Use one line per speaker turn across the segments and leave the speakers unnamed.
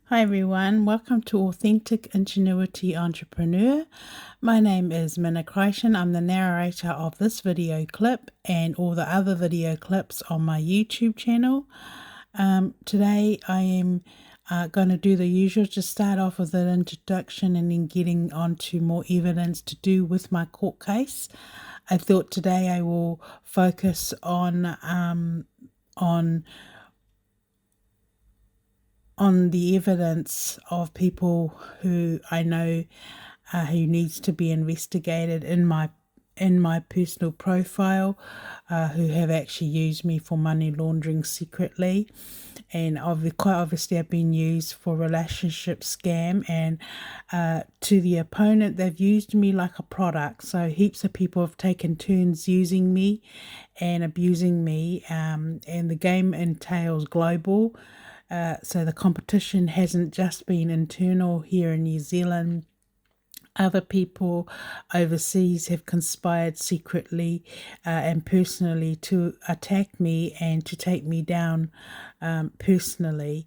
Hi everyone, welcome to Authentic Ingenuity Entrepreneur. My name is Minna Kreischen. I'm the narrator of this video clip and all the other video clips on my YouTube channel. Today I am going to do the usual, just start off with an introduction and then getting on to more evidence to do with my court case. I thought today I will focus on the evidence of people who I know who needs to be investigated in my personal profile, who have actually used me for money laundering secretly, and quite obviously I've been used for relationship scam, and to the opponent they've used me like a product. So heaps of people have taken turns using me and abusing me, and the game entails global. So the competition hasn't just been internal here in New Zealand. Other people overseas have conspired secretly and personally to attack me and to take me down personally.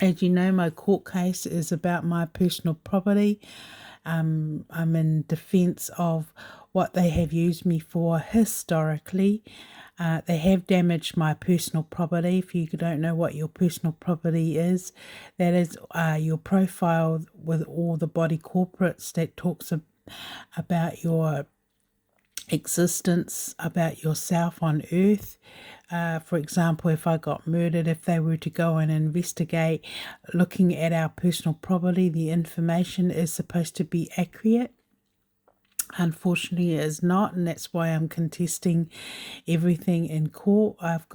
As you know, my court case is about my personal property. I'm in defense of what they have used me for historically. They have damaged my personal property. If you don't know what your personal property is, that is your profile with all the body corporates that talks about your existence, about yourself on earth. For example, if I got murdered, if they were to go and investigate looking at our personal property, the information is supposed to be accurate. Unfortunately, it is not, and that's why I'm contesting everything in court. I've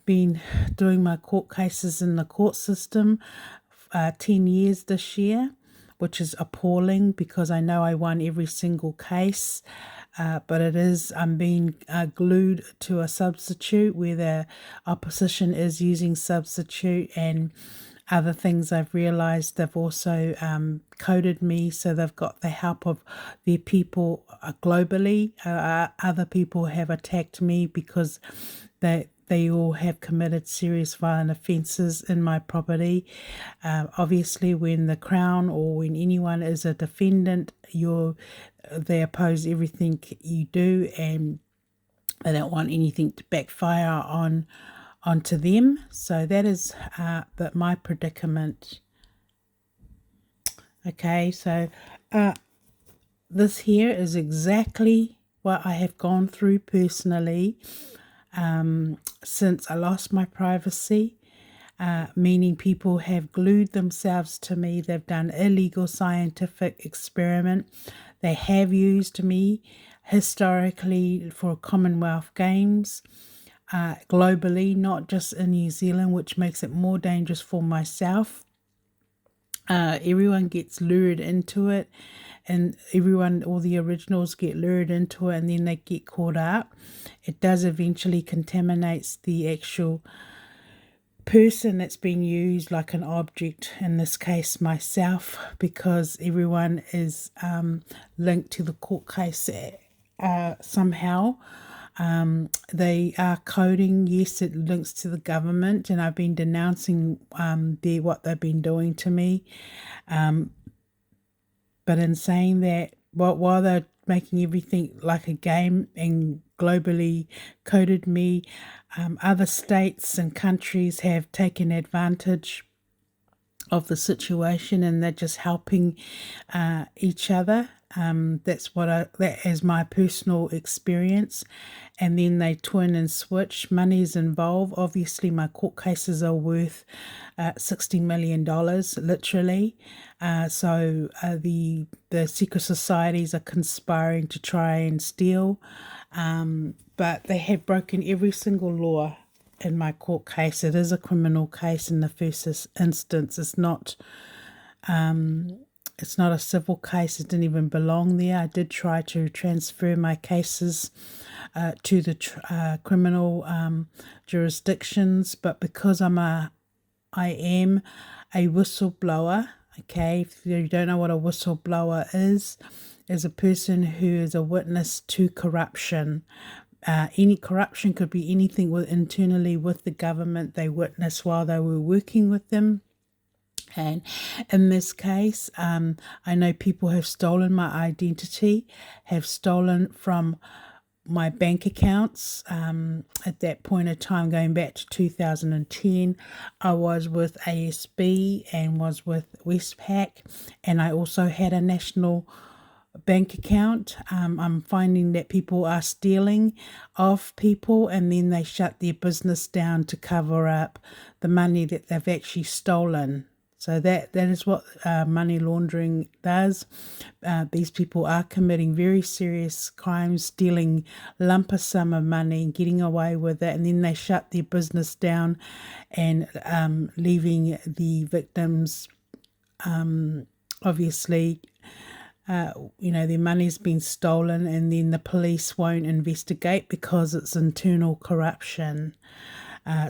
been doing my court cases in the court system 10 years this year, which is appalling because I know I won every single case. But I'm being glued to a substitute where the opposition is using substitute, and other things I've realized they've also coded me, so they've got the help of their people globally. Other people have attacked me because they all have committed serious violent offences in my property. Obviously, when the Crown or when anyone is a defendant, they oppose everything you do, and they don't want anything to backfire onto them. So that is my predicament. Okay, so this here is exactly what I have gone through personally since I lost my privacy, meaning people have glued themselves to me. They've done illegal scientific experiment. They have used me historically for Commonwealth Games. Globally, not just in New Zealand, which makes it more dangerous for myself. Everyone gets lured into it, and all the originals get lured into it, and then they get caught up. It does eventually contaminates the actual person that's been used like an object, in this case myself, because everyone is linked to the court case somehow. They are coding, yes, it links to the government, and I've been denouncing what they've been doing to me. But in saying that, while they're making everything like a game and globally coded me, other states and countries have taken advantage of the situation, and they're just helping each other. That is my personal experience. And then they twin and switch. Money is involved. Obviously, my court cases are worth $60 million, literally. So the secret societies are conspiring to try and steal. But they have broken every single law in my court case. It is a criminal case in the first instance. It's not a civil case. It didn't even belong there. I did try to transfer my cases to the criminal jurisdictions, but because I am a whistleblower. Okay, if you don't know what a whistleblower is a person who is a witness to corruption. Any corruption could be anything internally with the government they witnessed while they were working with them. And in this case, I know people have stolen my identity, have stolen from my bank accounts. At that point of time, going back to 2010, I was with ASB and was with Westpac, and I also had a national bank account. I'm finding that people are stealing off people, and then they shut their business down to cover up the money that they've actually stolen. So that is what money laundering does. These people are committing very serious crimes, stealing lump sum of money, getting away with it, and then they shut their business down and leaving the victims, obviously, their money's been stolen, and then the police won't investigate because it's internal corruption.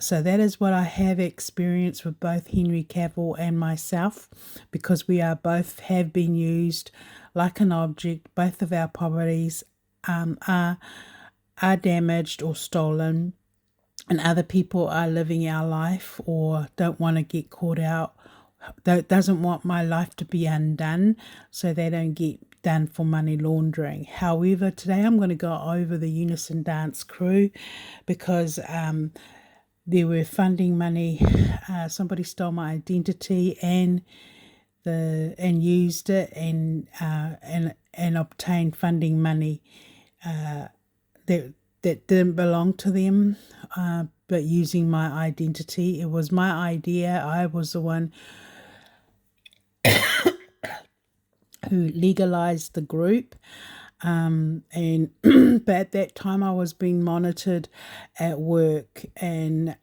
So that is what I have experienced with both Henry Cavill and myself, because we are both have been used like an object. Both of our properties are damaged or stolen, and other people are living our life or don't want to get caught out, doesn't want my life to be undone, so they don't get done for money laundering. However, today I'm going to go over the Unison Dance crew because there were funding money. Somebody stole my identity and used it and obtained funding money that didn't belong to them, but using my identity. It was my idea. I was the one who legalized the group. And but at that time I was being monitored at work, and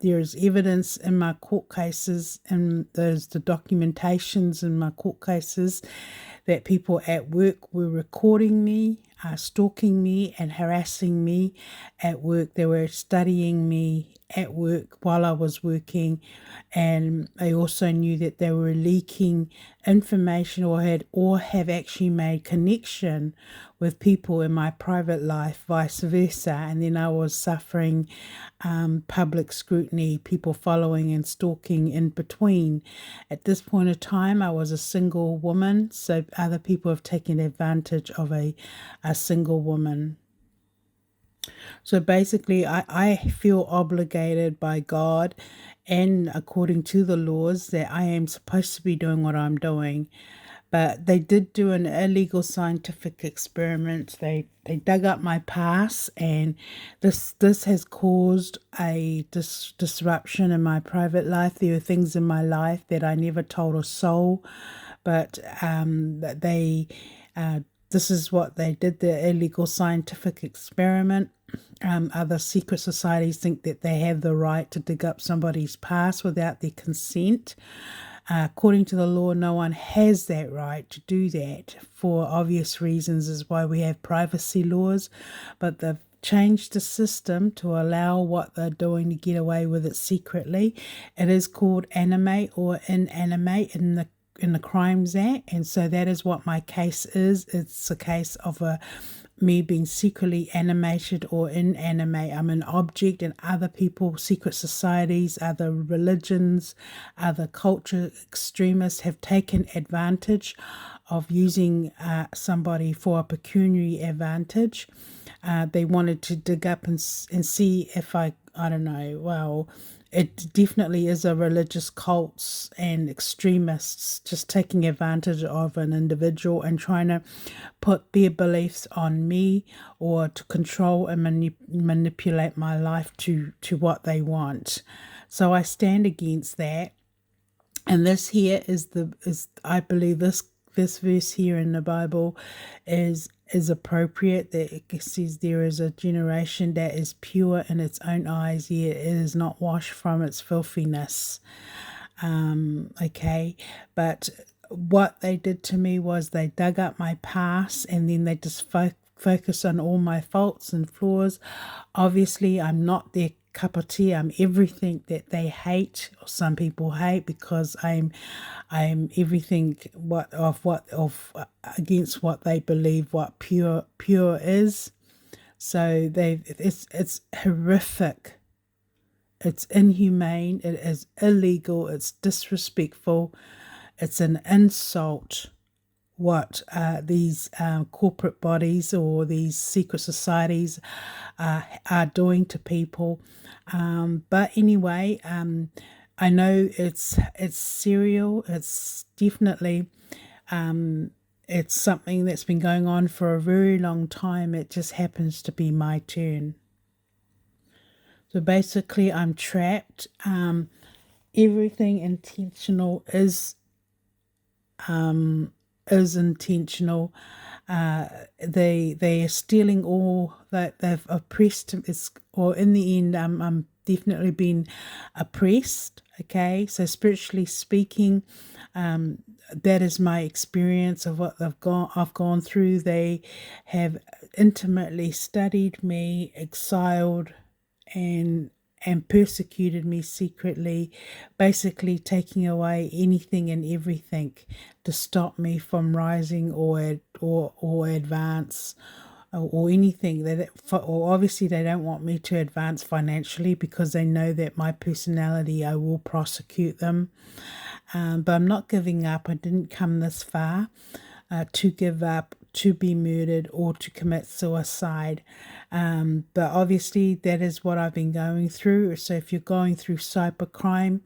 there is evidence in my court cases, and there's the documentations in my court cases that people at work were recording me, stalking me and harassing me at work. They were studying me at work while I was working, and they also knew that they were leaking information or have actually made connection with people in my private life, vice versa. And then I was suffering public scrutiny, people following and stalking in between. At this point of time, I was a single woman, so other people have taken advantage of a single woman. So basically, I feel obligated by God and according to the laws that I am supposed to be doing what I'm doing. But they did do an illegal scientific experiment. They dug up my past, and this has caused a disruption in my private life. There are things in my life that I never told a soul, but this is what they did, the illegal scientific experiment. Other secret societies think that they have the right to dig up somebody's past without their consent. According to the law, no one has that right to do that for obvious reasons, is why we have privacy laws. But they've changed the system to allow what they're doing to get away with it secretly. It is called animate or inanimate in the Crimes Act, and so that is what my case is. It's a case of me being secretly animated or inanimate. I'm an object, and other people, secret societies, other religions, other culture extremists have taken advantage of using somebody for a pecuniary advantage. They wanted to dig up and see if I don't know, well, it definitely is a religious cults and extremists just taking advantage of an individual and trying to put their beliefs on me, or to control and manipulate my life to what they want. So I stand against that. And this here is I believe this verse here in the Bible is appropriate, that it says there is a generation that is pure in its own eyes, yet it is not washed from its filthiness. Okay, but what they did to me was they dug up my past, and then they just focus on all my faults and flaws. Obviously, I'm not their cup of tea. I'm everything that they hate, or some people hate, because I'm everything against what they believe what pure is. So it's horrific. It's inhumane. It is illegal. It's disrespectful. It's an insult what these corporate bodies or these secret societies are doing to people. But anyway, I know it's serial. It's definitely it's something that's been going on for a very long time. It just happens to be my turn. So basically, I'm trapped. Everything intentional is intentional. They are stealing all that they've oppressed. Or in the end, I'm definitely been oppressed. Okay, so spiritually speaking, that is my experience of what I've gone through. They have intimately studied me, exiled, and persecuted me secretly, basically taking away anything and everything to stop me from rising or advance or anything. Or obviously they don't want me to advance financially because they know that my personality, I will prosecute them. But I'm not giving up. I didn't come this far to give up, to be murdered, or to commit suicide. But obviously, that is what I've been going through. So if you're going through cybercrime,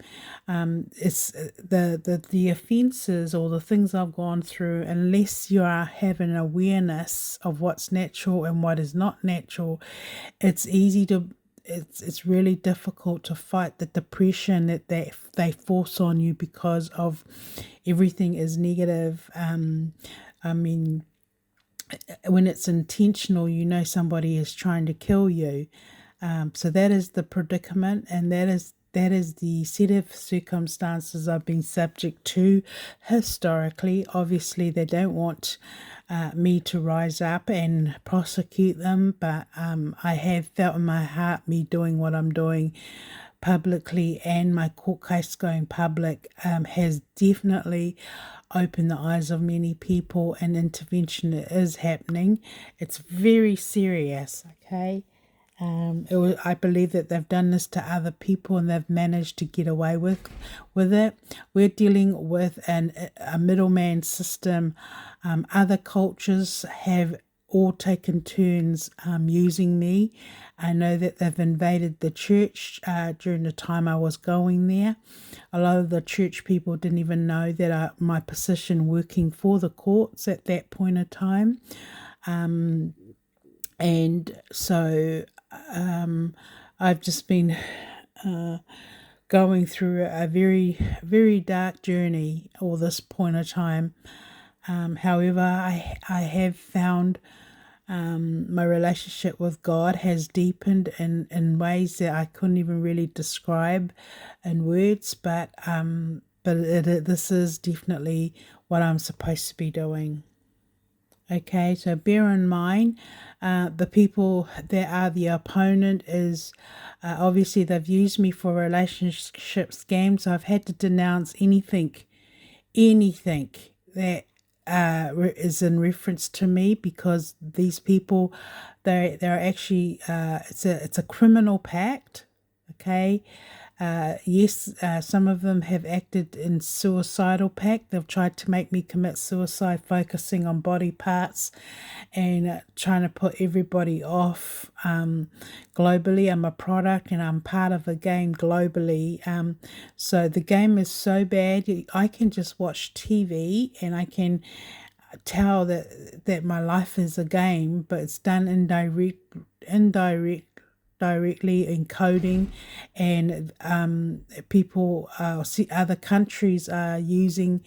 it's the offences or the things I've gone through. Unless you have an awareness of what's natural and what is not natural, it's easy to. It's really difficult to fight the depression that they force on you because of everything is negative. I mean, when it's intentional, you know somebody is trying to kill you. So that is the predicament, and that is the set of circumstances I've been subject to historically. Obviously, they don't want me to rise up and prosecute them, but I have felt in my heart me doing what I'm doing publicly, and my court case going public has definitely opened the eyes of many people, and intervention is happening. It's very serious, okay? I believe that they've done this to other people and they've managed to get away with it. We're dealing with a middleman system. Other cultures have all taken turns using me. I know that they've invaded the church during the time I was going there. A lot of the church people didn't even know that my position working for the courts at that point of time. And so I've just been going through a very, very dark journey all this point of time. However, I have found my relationship with God has deepened in ways that I couldn't even really describe in words. But this is definitely what I'm supposed to be doing. Okay, so bear in mind, the people that are the opponent is obviously they've used me for relationship scams. So I've had to denounce anything that is in reference to me, because these people, they're actually it's a criminal pact. Okay. Yes, some of them have acted in suicidal pact. They've tried to make me commit suicide, focusing on body parts and trying to put everybody off globally. I'm a product and I'm part of a game globally. So the game is so bad, I can just watch TV and I can tell that my life is a game, but it's done directly encoding, and people see other countries are using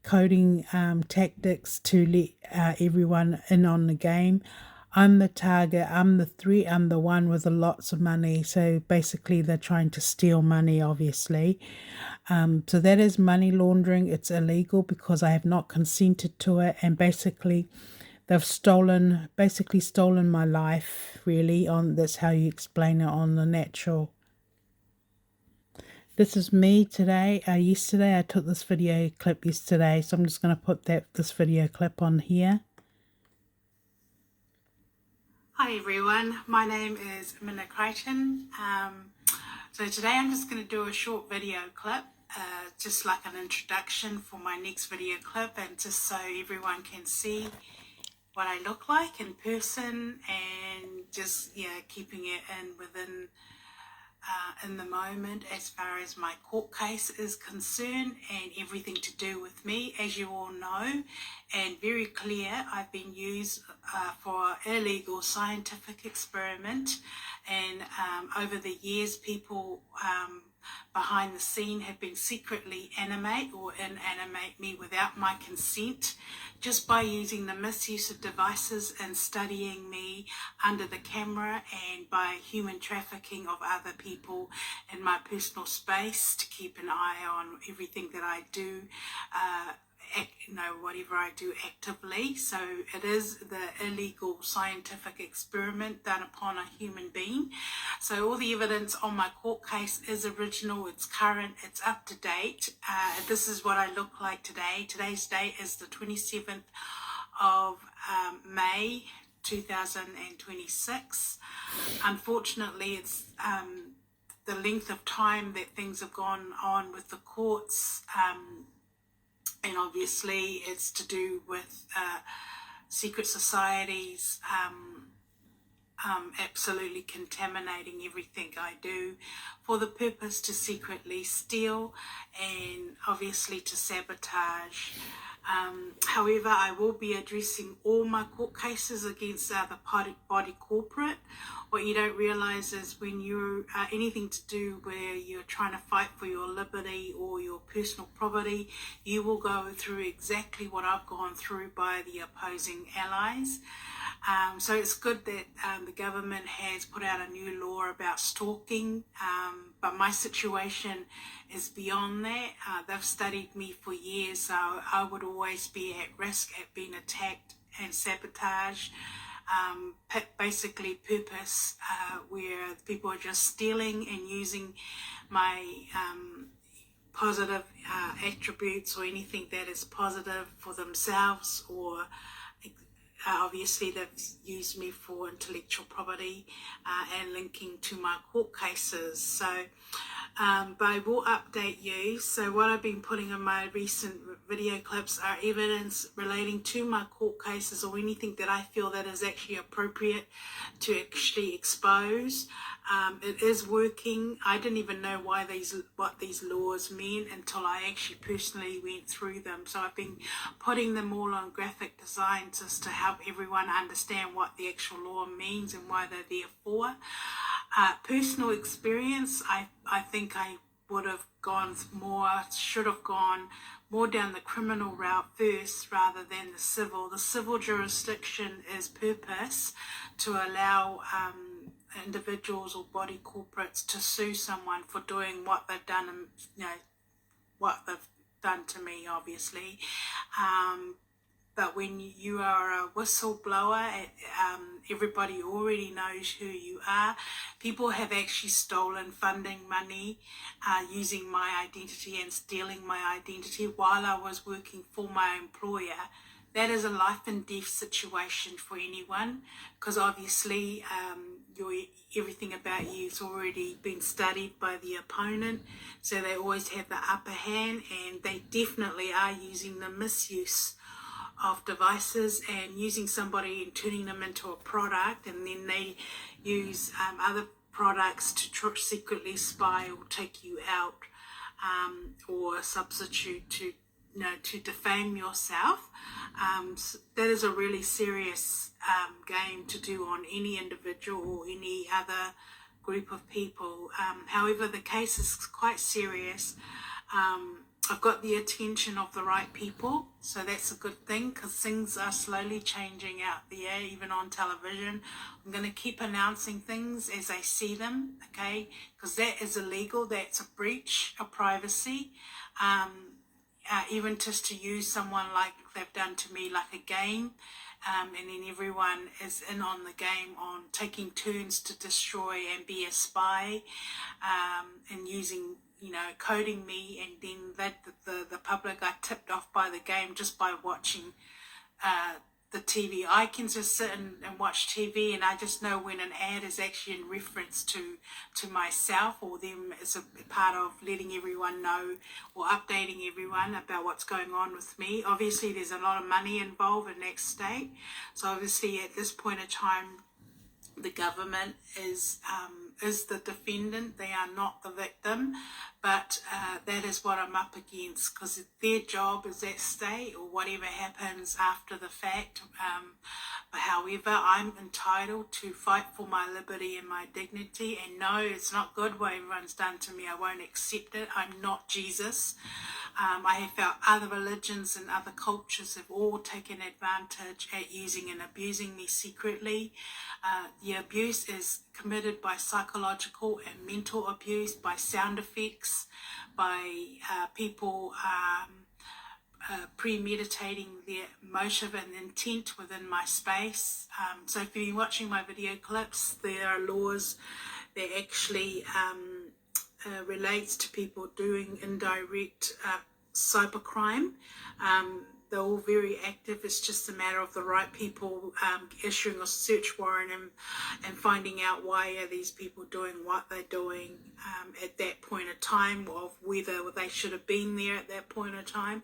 coding tactics to let everyone in on the game. I'm the target, I'm the threat, I'm the one with the lots of money. So basically they're trying to steal money, obviously. So that is money laundering. It's illegal because I have not consented to it, and basically they've stolen my life, really. That's how you explain it on the natural. This is me today. Yesterday I took this video clip yesterday, so I'm just going to put this video clip on here.
Hi
Hi everyone, my name is Minna Crichton. So today I'm just going to do a short video clip, just like an introduction for my next video clip, and just so everyone can see what I look like in person, and just keeping it in the moment as far as my court case is concerned and everything to do with me. As you all know, and very clear, I've been used for illegal scientific experiment, and over the years people behind the scene have been secretly animate or inanimate me without my consent, just by using the misuse of devices and studying me under the camera, and by human trafficking of other people in my personal space to keep an eye on everything that I do, whatever I do actively. So it is the illegal scientific experiment done upon a human being. So all the evidence on my court case is original, it's current, it's up to date. This is what I look like today. Today's date is the 27th of May 2026. Unfortunately, it's the length of time that things have gone on with the courts, and obviously it's to do with secret societies absolutely contaminating everything I do for the purpose to secretly steal and obviously to sabotage. However, I will be addressing all my court cases against the body corporate. What you don't realise is when you anything to do where you're trying to fight for your liberty or your personal property, you will go through exactly what I've gone through by the opposing allies. So it's good that the government has put out a new law about stalking, but my situation is beyond that. They've studied me for years, so I would always be at risk at being attacked and sabotaged. Basically purpose, where people are just stealing and using my positive attributes or anything that is positive for themselves, or obviously they've used me for intellectual property and linking to my court cases. So but I will update you. So what I've been putting in my recent video clips are evidence relating to my court cases, or anything that I feel that is actually appropriate to actually expose. It is working. I didn't even know what these laws meant until I actually personally went through them. So I've been putting them all on graphic design just to help everyone understand what the actual law means and why they're there for. Personal experience, I think I should have gone more down the criminal route first rather than the civil. The civil jurisdiction is purpose to allow individuals or body corporates to sue someone for doing what they've done, and what they've done to me, obviously. But when you are a whistleblower, everybody already knows who you are. People have actually stolen funding money using my identity and stealing my identity while I was working for my employer. That is a life and death situation for anyone, because obviously everything about you has already been studied by the opponent, so they always have the upper hand, and they definitely are using the misuse of devices and using somebody and turning them into a product, and then they use other products to secretly spy or take you out, or substitute to defame yourself. So that is a really serious game to do on any individual or any other group of people. However, the case is quite serious. I've got the attention of the right people, so that's a good thing, because things are slowly changing out there, even on television. I'm going to keep announcing things as I see them, okay, because that is illegal. That's a breach of privacy. Even just to use someone like they've done to me, like a game, and then everyone is in on the game on taking turns to destroy and be a spy, and using coding me, and then that the public are tipped off by the game just by watching the TV. I can just sit and watch TV, and I just know when an ad is actually in reference to myself or them as a part of letting everyone know or updating everyone about what's going on with me. Obviously, there's a lot of money involved in that state. So obviously, at this point in time, the government is the defendant. They are not the victim, but that is what I'm up against, because their job is at stake, or whatever happens after the fact. But however, I'm entitled to fight for my liberty and my dignity, and no, it's not good what everyone's done to me. I won't accept it. I'm not Jesus. I have felt other religions and other cultures have all taken advantage at using and abusing me secretly. The abuse is committed by psychological and mental abuse, by sound effects, by people premeditating their motive and intent within my space. So if you're watching my video clips, there are laws that actually relates to people doing indirect cybercrime. They're all very active. It's just a matter of the right people issuing a search warrant and finding out why are these people doing what they're doing at that point of time, of whether they should have been there at that point of time.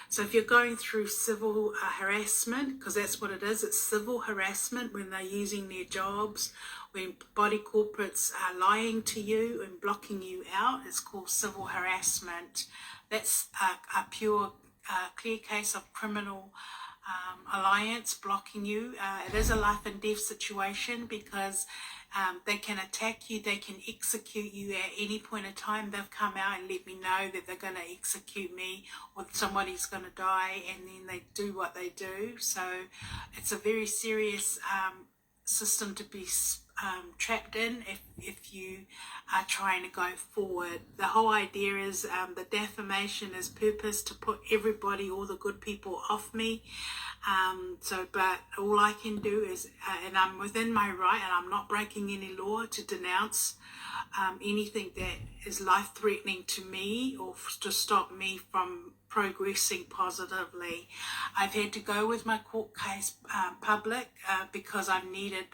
So if you're going through civil harassment, because that's what it is, it's civil harassment when they're using their jobs, when body corporates are lying to you and blocking you out, it's called civil harassment. That's a pure clear case of criminal alliance blocking you. It is a life and death situation, because they can attack you, they can execute you at any point in time. They've come out and let me know that they're going to execute me, or somebody's going to die, and then they do what they do. So it's a very serious system to be trapped in if you are trying to go forward. The whole idea is the defamation is purpose to put everybody, all the good people, off me. But all I can do is, and I'm within my right, and I'm not breaking any law, to denounce anything that is life-threatening to me or to stop me from progressing positively. I've had to go with my court case public because I've needed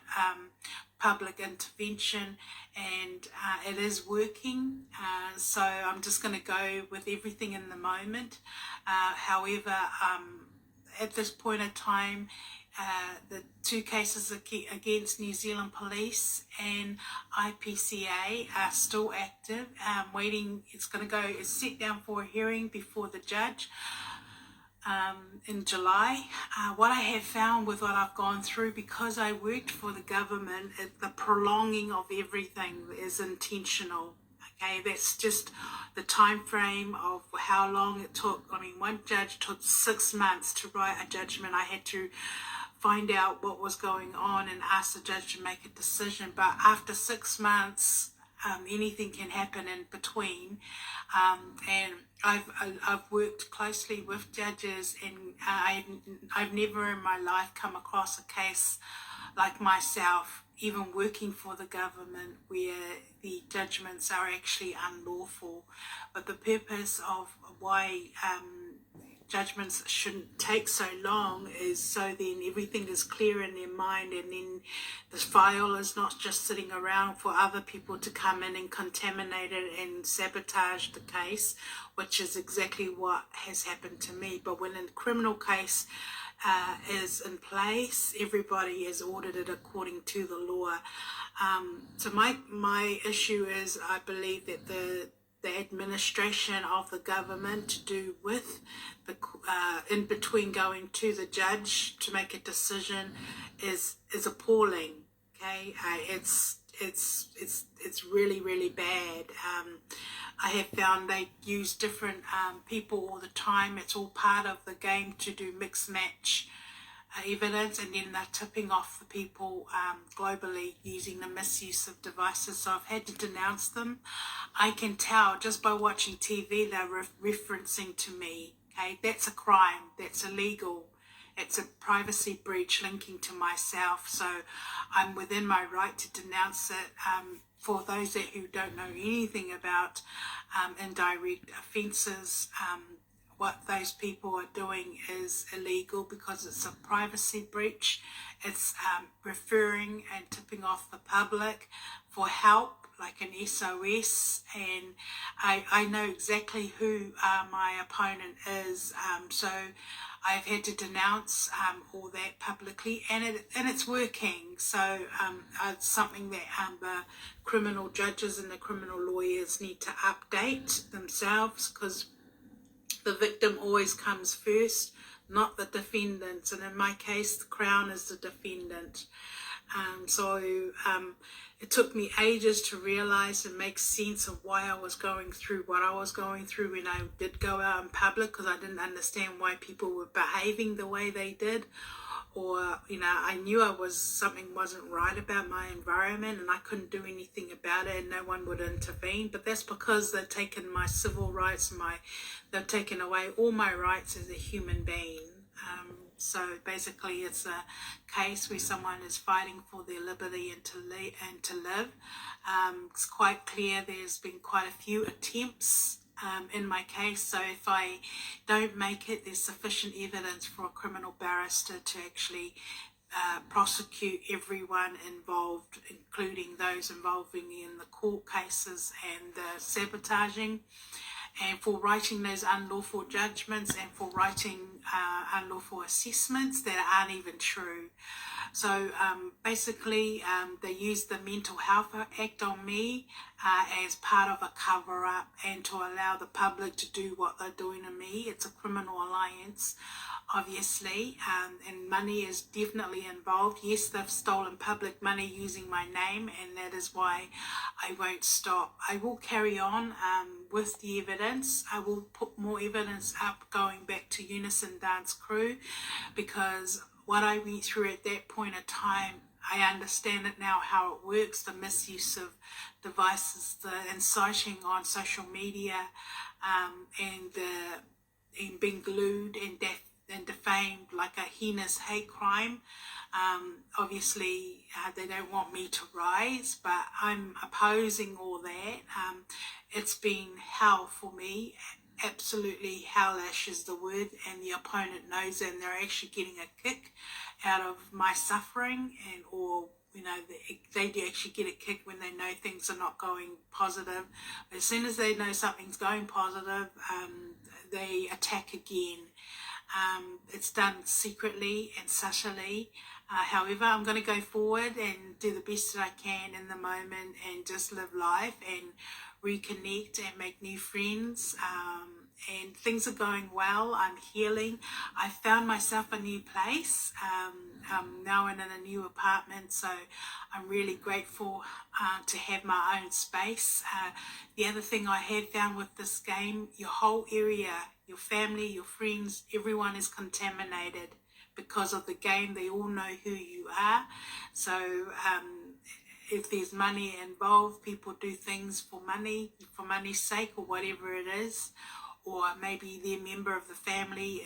public intervention, and it is working. So I'm just going to go with everything in the moment. However, at this point in time, the two cases against New Zealand Police and IPCA are still active, waiting. It's set down for a hearing before the judge in July. What I have found with what I've gone through, because I worked for the government, the prolonging of everything is intentional. Okay, that's just the time frame of how long it took. I mean, one judge took 6 months to write a judgment. I had to find out what was going on and ask the judge to make a decision. But after 6 months, anything can happen in between. And I've worked closely with judges, and I've never in my life come across a case like myself, even working for the government, where the judgments are actually unlawful. But the purpose of why judgments shouldn't take so long is so then everything is clear in their mind, and then the file is not just sitting around for other people to come in and contaminate it and sabotage the case, which is exactly what has happened to me. But when a criminal case is in place, everybody is audited according to the law. So my issue is, I believe that the administration of the government to do with the in between going to the judge to make a decision is appalling. Okay, it's really, really bad. I have found they use different people all the time. It's all part of the game to do mixed match evidence, and then they're tipping off the people globally using the misuse of devices. So I've had to denounce them. I can tell just by watching TV they're referencing to me. Okay, that's a crime. That's illegal. It's a privacy breach linking to myself. So I'm within my right to denounce it. For those who don't know anything about indirect offences, what those people are doing is illegal because it's a privacy breach. It's referring and tipping off the public for help, like an SOS, and I know exactly who my opponent is, so I've had to denounce all that publicly, and it's working. So it's something that the criminal judges and the criminal lawyers need to update themselves, because the victim always comes first, not the defendant. And in my case, the Crown is the defendant. So it took me ages to realise and make sense of why I was going through what I was going through when I did go out in public, because I didn't understand why people were behaving the way they did. Or, you know, I knew something wasn't right about my environment, and I couldn't do anything about it, and no one would intervene. But that's because they've taken my civil rights, they've taken away all my rights as a human being. So basically, it's a case where someone is fighting for their liberty and to live. It's quite clear there's been quite a few attempts in my case, so if I don't make it, there's sufficient evidence for a criminal barrister to actually prosecute everyone involved, including those involving in the court cases and the sabotaging, and for writing those unlawful judgments, and for writing unlawful assessments that aren't even true. So basically, they used the Mental Health Act on me as part of a cover-up, and to allow the public to do what they're doing to me. It's a criminal alliance, obviously, and money is definitely involved. Yes, they've stolen public money using my name, and that is why I won't stop. I will carry on with the evidence. I will put more evidence up going back to Unison Dance Crew, because what I went through at that point of time, I understand it now, how it works, the misuse of devices, the inciting on social media, and being glued and defamed like a heinous hate crime. Obviously, they don't want me to rise, but I'm opposing all that. It's been hell for me. Absolutely hellish is the word, and the opponent knows it, and they're actually getting a kick out of my suffering, and or you know, they do actually get a kick when they know things are not going positive. As soon as they know something's going positive, they attack again. It's done secretly and subtly. However, I'm going to go forward and do the best that I can in the moment, and just live life and reconnect and make new friends. And things are going well. I'm healing. I found myself a new place. I'm now in a new apartment, so I'm really grateful to have my own space. The other thing I have found with this game, your whole area, your family, your friends, everyone is contaminated because of the game. They all know who you are. So if there's money involved, people do things for money's sake, or whatever it is. Or maybe their member of the family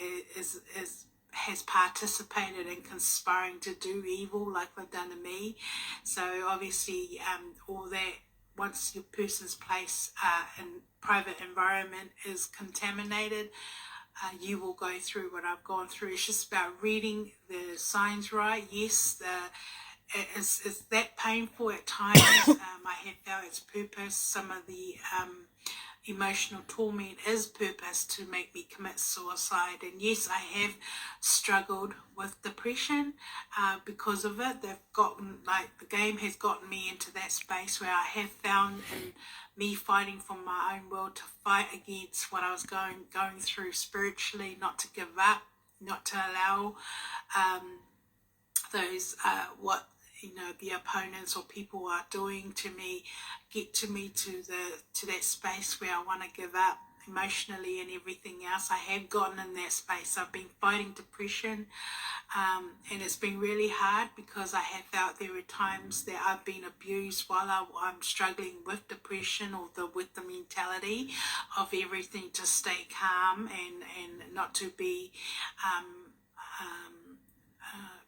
has participated in conspiring to do evil like they've done to me. So obviously all that, once your person's place in private environment is contaminated, you will go through what I've gone through. It's just about reading the signs right. Yes, it's that painful at times. I have felt its purpose. Some of the emotional torment is purpose to make me commit suicide. And yes, I have struggled with depression because of it. The game has gotten me into that space where I have found in me fighting for my own will to fight against what I was going through spiritually, not to give up, not to allow those what the opponents or people are doing to me get to me to that space where I want to give up emotionally and everything else. I have gotten in that space. I've been fighting depression, and it's been really hard because I have felt there were times that I've been abused while I'm struggling with depression, or with the mentality of everything to stay calm and not to be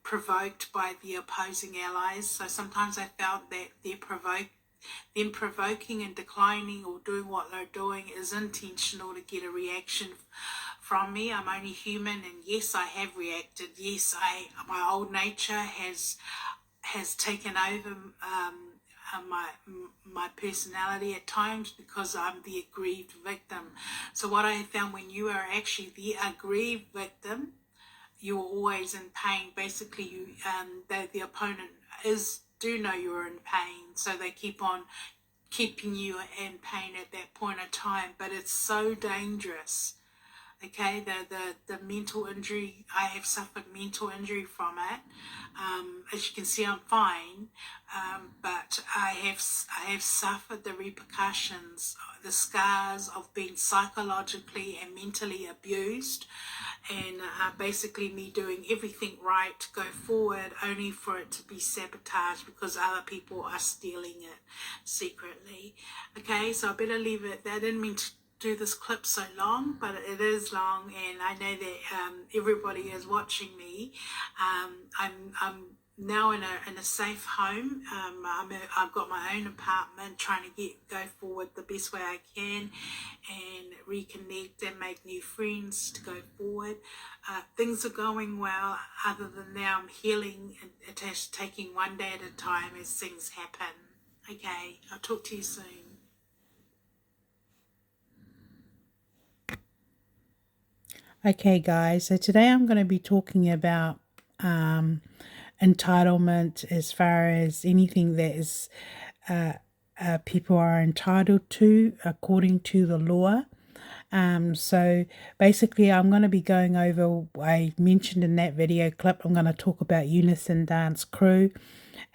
provoked by the opposing allies. So sometimes I felt that them provoking and declining or doing what they're doing is intentional to get a reaction from me. I'm only human, and yes, I have reacted. Yes, my old nature has taken over my personality at times because I'm the aggrieved victim. So what I have found, when you are actually the aggrieved victim, you're always in pain. Basically, the opponent do know you're in pain, so they keep on keeping you in pain at that point of time. But it's so dangerous. Okay, the mental injury, I have suffered mental injury from it. As you can see, I'm fine, but I have suffered the repercussions, the scars of being psychologically and mentally abused, and basically me doing everything right to go forward, only for it to be sabotaged because other people are stealing it secretly. Okay, so I better leave it there. I didn't mean to do this clip so long, but it is long, and I know that everybody is watching me. I'm now in a safe home. I've got my own apartment, trying to go forward the best way I can and reconnect and make new friends to go forward. Things are going well. Other than now, I'm healing and it's taking one day at a time as things happen. Okay, I'll talk to you soon. Okay, guys, so today I'm going to be talking about entitlement, as far as anything that is people are entitled to according to the law. So basically, I'm going to be going over, I mentioned in that video clip, I'm going to talk about Unison Dance Crew.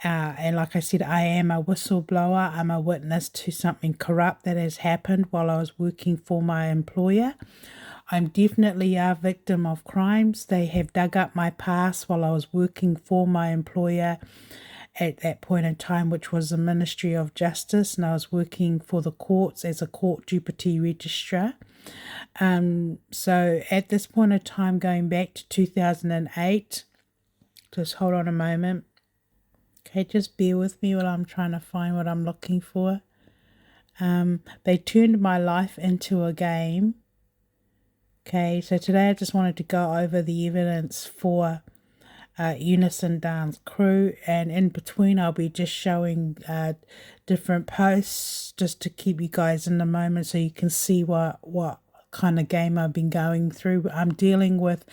And like I said, I am a whistleblower. I'm a witness to something corrupt that has happened while I was working for my employer. I'm definitely a victim of crimes. They have dug up my past while I was working for my employer at that point in time, which was the Ministry of Justice, and I was working for the courts as a court deputy registrar. So at this point in time, going back to 2008, just hold on a moment. Okay, just bear with me while I'm trying to find what I'm looking for. They turned my life into a game. Okay, so today I just wanted to go over the evidence for Unison Dance Crew, and in between I'll be just showing different posts just to keep you guys in the moment so you can see what kind of game I've been going through. I'm dealing with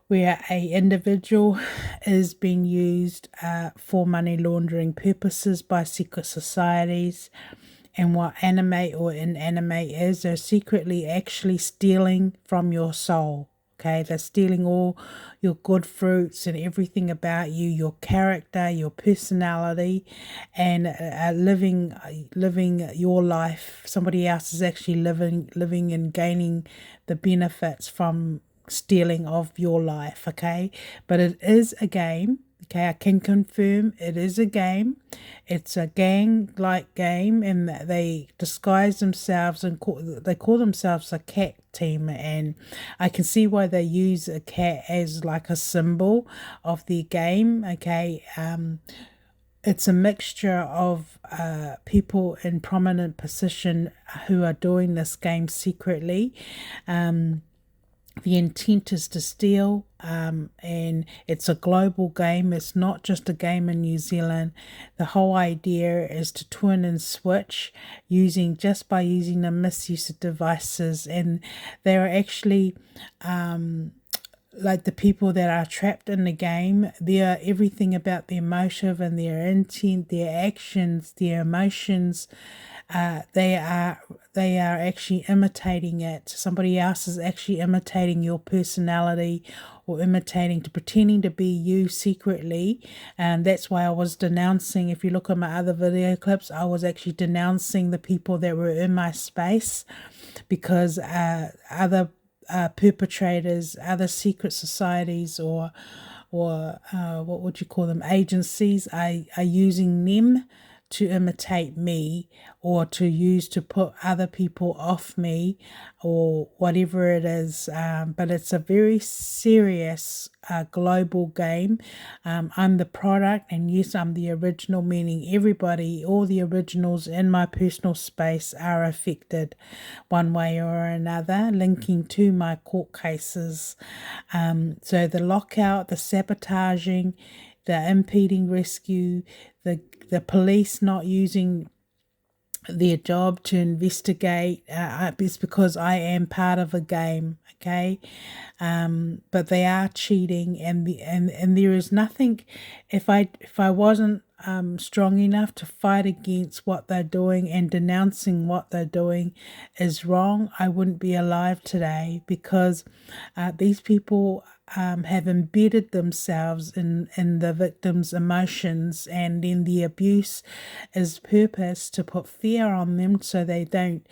where a individual is being used for money laundering purposes by secret societies. And what animate or inanimate is, they're secretly actually stealing from your soul. Okay, they're stealing all your good fruits and everything about you, your character, your personality, and living your life. Somebody else is actually living and gaining the benefits from stealing of your life. Okay, but it is a game. Okay, I can confirm it is a game. It's a gang-like game, and they disguise themselves and they call themselves a cat team. And I can see why they use a cat as like a symbol of their game. Okay, it's a mixture of people in prominent position who are doing this game secretly. The intent is to steal, and it's a global game. It's not just a game in New Zealand. The whole idea is to twin and switch by using the misuse of devices, and they're actually like the people that are trapped in the game. They're everything about their motive and their intent, their actions, their emotions. They are actually imitating it. Somebody else is actually imitating your personality, or pretending to be you secretly. And that's why I was denouncing, if you look at my other video clips, I was actually denouncing the people that were in my space, because other perpetrators, other secret societies, or what would you call them, agencies, are using them to imitate me or to use to put other people off me or whatever it is. But it's a very serious global game. I'm the product, and yes, I'm the original, meaning everybody, all the originals in my personal space are affected one way or another, linking to my court cases. So the lockout, the sabotaging, the impeding rescue, the police not using their job to investigate is because I am part of a game, okay? But they are cheating, and there is nothing. If I wasn't strong enough to fight against what they're doing and denouncing what they're doing is wrong, I wouldn't be alive today, because these people have embedded themselves in the victim's emotions, and then the abuse is purpose to put fear on them so they don't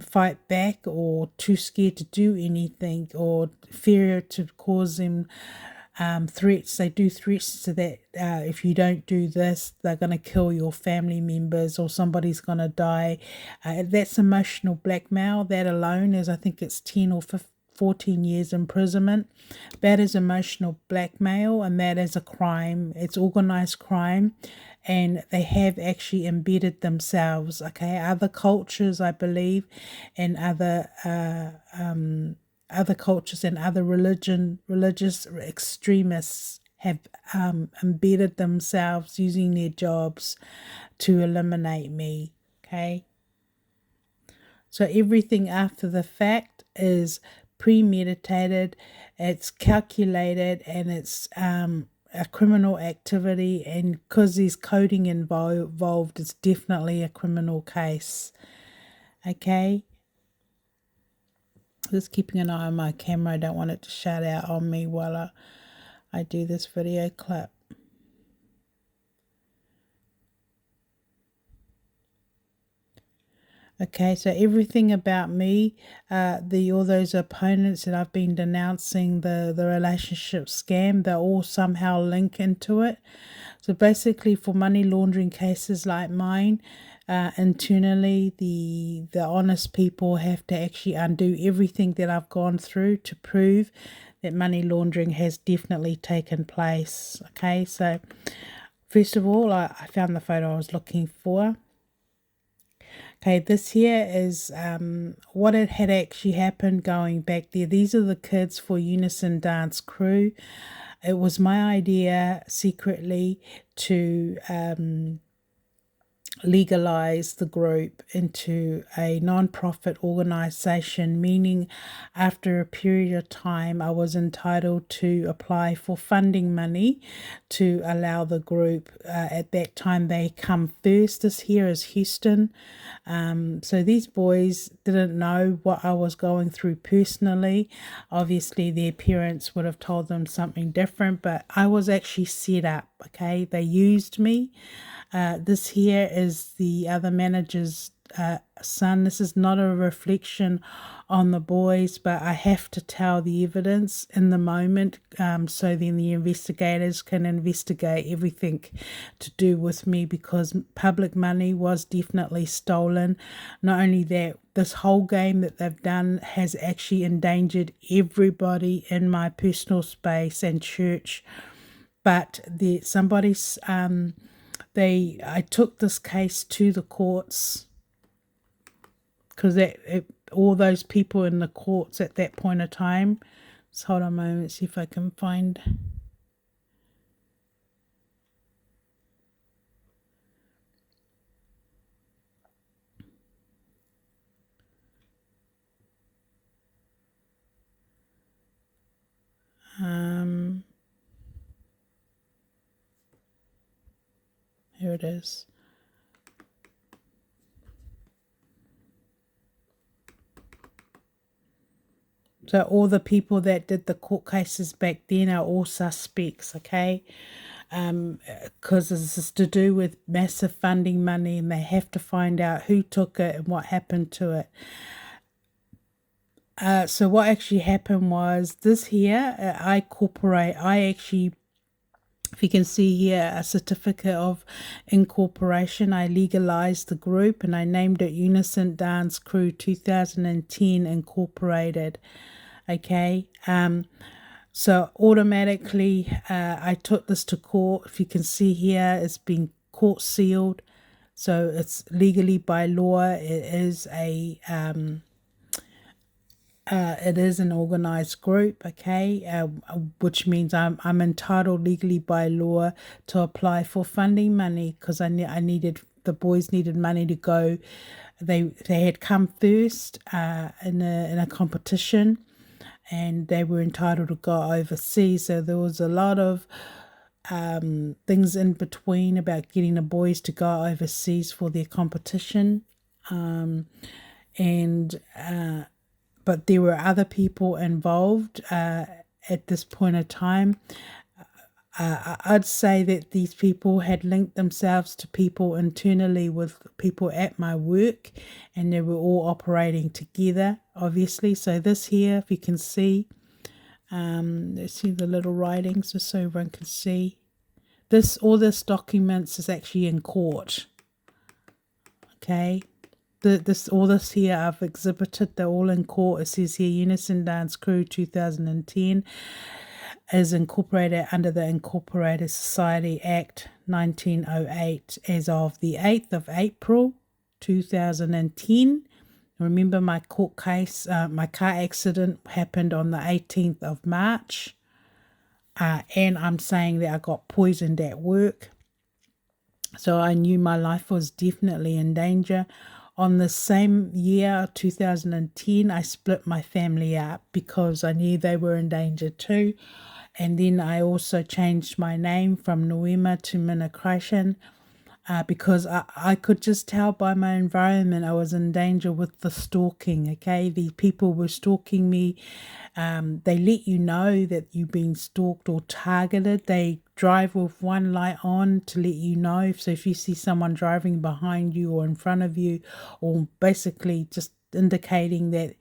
fight back, or too scared to do anything, or fear to cause them threats. They do threats to that if you don't do this, they're going to kill your family members, or somebody's going to die. That's emotional blackmail. That alone is, I think it's 10 or 14 years imprisonment. That is emotional blackmail, and that is a crime. It's organized crime, and they have actually embedded themselves. Okay, other cultures, I believe, and other cultures and other religious extremists have embedded themselves using their jobs to eliminate me. Okay, so everything after the fact is premeditated, it's calculated, and it's a criminal activity, and because there's coding involved, it's definitely a criminal case. Okay, just keeping an eye on my camera. I don't want it to shut out on me while I do this video clip. Okay, so everything about me, all those opponents that I've been denouncing, the relationship scam, they all somehow link into it. So basically, for money laundering cases like mine, internally, the honest people have to actually undo everything that I've gone through to prove that money laundering has definitely taken place. Okay, so first of all, I found the photo I was looking for. Okay, this here is what it had actually happened going back there. These are the kids for Unison Dance Crew. It was my idea secretly to legalize the group into a non-profit organization, meaning after a period of time I was entitled to apply for funding money to allow the group. At that time they come first. This here is Houston. So these boys didn't know what I was going through personally. Obviously their parents would have told them something different, but I was actually set up. Okay, they used me. This here is the other manager's son. This is not a reflection on the boys, but I have to tell the evidence in the moment, so then the investigators can investigate everything to do with me, because public money was definitely stolen. Not only that, this whole game that they've done has actually endangered everybody in my personal space and church. But somebody's I took this case to the courts, because all those people in the courts at that point of time. Just hold on a moment, see if I can find. Here it is. So all the people that did the court cases back then are all suspects, okay? Because this is to do with massive funding money, and they have to find out who took it and what happened to it. So what actually happened was this here, I actually If you can see here, a certificate of incorporation. I legalized the group and I named it Unison Dance Crew 2010 Incorporated. Okay. So automatically, I took this to court. If you can see here, it's been court sealed. So it's legally by law. It is an organized group, okay, which means I'm entitled legally by law to apply for funding money because I needed, the boys needed money to go. They had come first in a competition, and they were entitled to go overseas. So there was a lot of things in between about getting the boys to go overseas for their competition, and but there were other people involved at this point of time. I'd say that these people had linked themselves to people internally with people at my work, and they were all operating together, obviously. So this here, if you can see, let's see the little writings just so everyone can see. All this documents is actually in court. Okay. All this here I've exhibited, they're all in court. It says here Unison Dance Crew 2010 is incorporated under the Incorporated Society Act 1908 as of the 8th of April 2010. Remember, my court case, my car accident happened on the 18th of March, and I'm saying that I got poisoned at work. So I knew my life was definitely in danger. On the same year, 2010, I split my family up because I knew they were in danger too. And then I also changed my name from Noema to Minakrishan because I could just tell by my environment I was in danger with the stalking, okay? These people were stalking me. They let you know that you've been stalked or targeted. They drive with one light on to let you know. So if you see someone driving behind you or in front of you, or basically just indicating that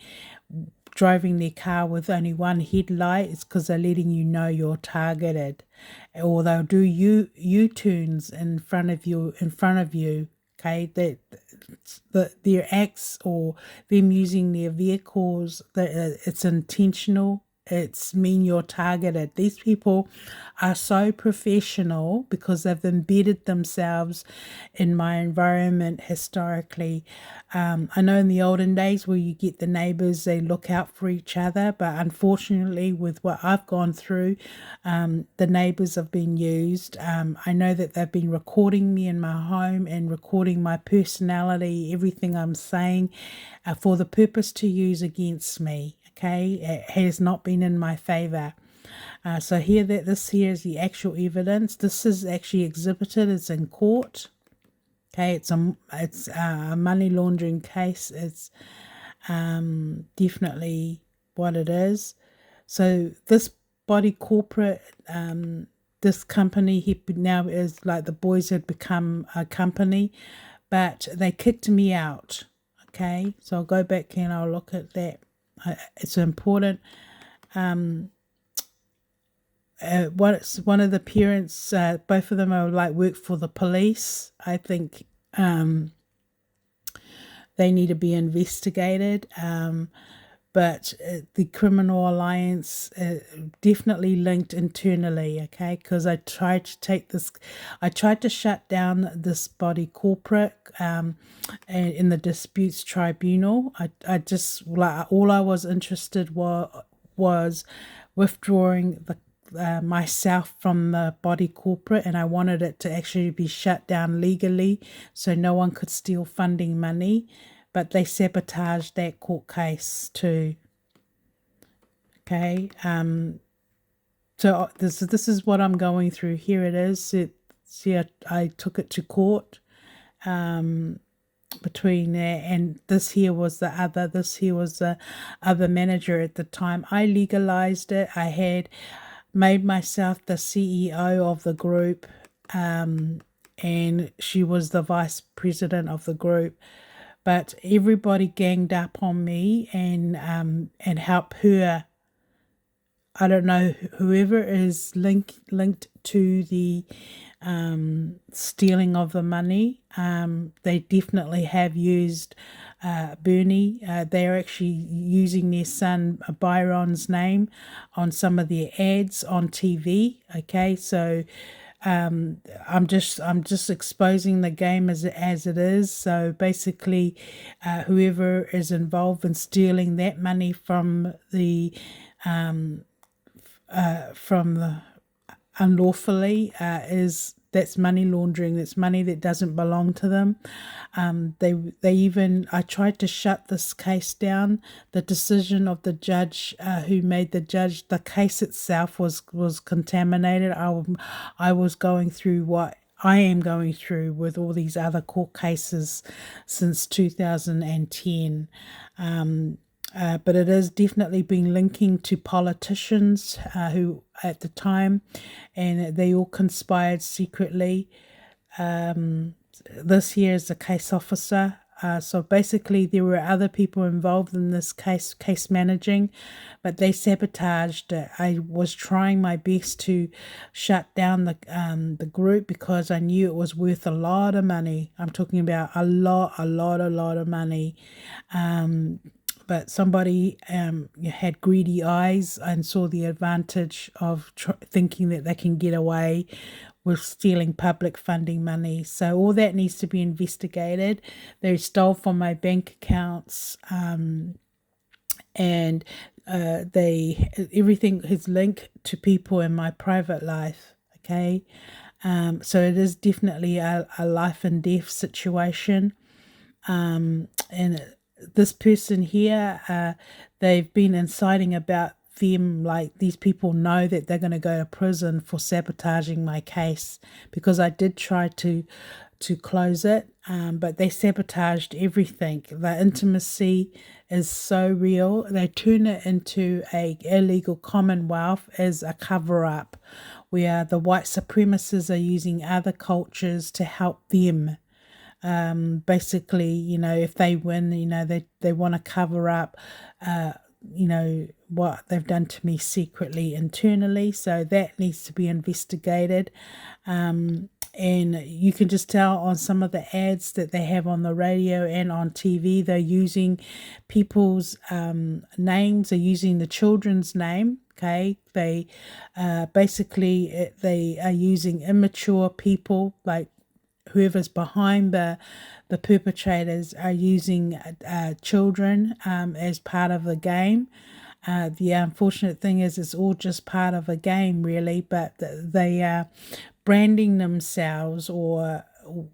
driving their car with only one headlight, it's because they're letting you know you're targeted. Or they'll do U-turns in front of you. Okay, their acts or them using their vehicles, it's intentional. It's mean you're targeted. These people are so professional because they've embedded themselves in my environment historically. I know in the olden days where you get the neighbors, they look out for each other, but unfortunately with what I've gone through, the neighbors have been used. I know that they've been recording me in my home and recording my personality, everything I'm saying, for the purpose to use against me. Okay, it has not been in my favor. So this here is the actual evidence. This is actually exhibited. It's in court. Okay, it's a money laundering case. It's definitely what it is. So this body corporate, this company now is like the boys had become a company, but they kicked me out. Okay, so I'll go back and I'll look at that. It's important. One of the parents, both of them are work for the police. I think they need to be investigated. But the criminal alliance definitely linked internally, okay? Because I tried to shut down this body corporate in the disputes tribunal. I just, all I was interested was withdrawing myself from the body corporate, and I wanted it to actually be shut down legally so no one could steal funding money. But they sabotaged that court case too. Okay. So this is what I'm going through. Here it is. I took it to court. Between there and this here was the other manager at the time. I legalized it. I had made myself the CEO of the group, and she was the vice president of the group. But everybody ganged up on me and helped her. I don't know, whoever is linked to the stealing of the money. They definitely have used Bernie. They're actually using their son Byron's name on some of their ads on TV. Okay, so I'm just exposing the game as it is. So basically, whoever is involved in stealing that money from the unlawfully that's money laundering. That's money that doesn't belong to them. They even, I tried to shut this case down. The decision of the judge who made the case itself was contaminated. I was going through what I am going through with all these other court cases since 2010. But it has definitely been linking to politicians who at the time, and they all conspired secretly. This here is a case officer. So basically, there were other people involved in this case managing, but they sabotaged it. I was trying my best to shut down the group because I knew it was worth a lot of money. I'm talking about a lot of money. But somebody had greedy eyes and saw the advantage of thinking that they can get away with stealing public funding money. So all that needs to be investigated. They stole from my bank accounts, and everything is linked to people in my private life. Okay, so it is definitely a life and death situation, and this person here, they've been inciting about them, like these people know that they're going to go to prison for sabotaging my case, because I did try to close it, but they sabotaged everything. The intimacy is so real. They turn it into a illegal commonwealth as a cover-up, where the white supremacists are using other cultures to help them. Basically, if they win, they want to cover up, what they've done to me secretly internally. So that needs to be investigated. And you can just tell on some of the ads that they have on the radio and on TV, they're using people's names, they're using the children's name. Okay, they basically they are using immature people, like whoever's behind the perpetrators are using children as part of the game. The unfortunate thing is it's all just part of a game, really, but they are branding themselves, or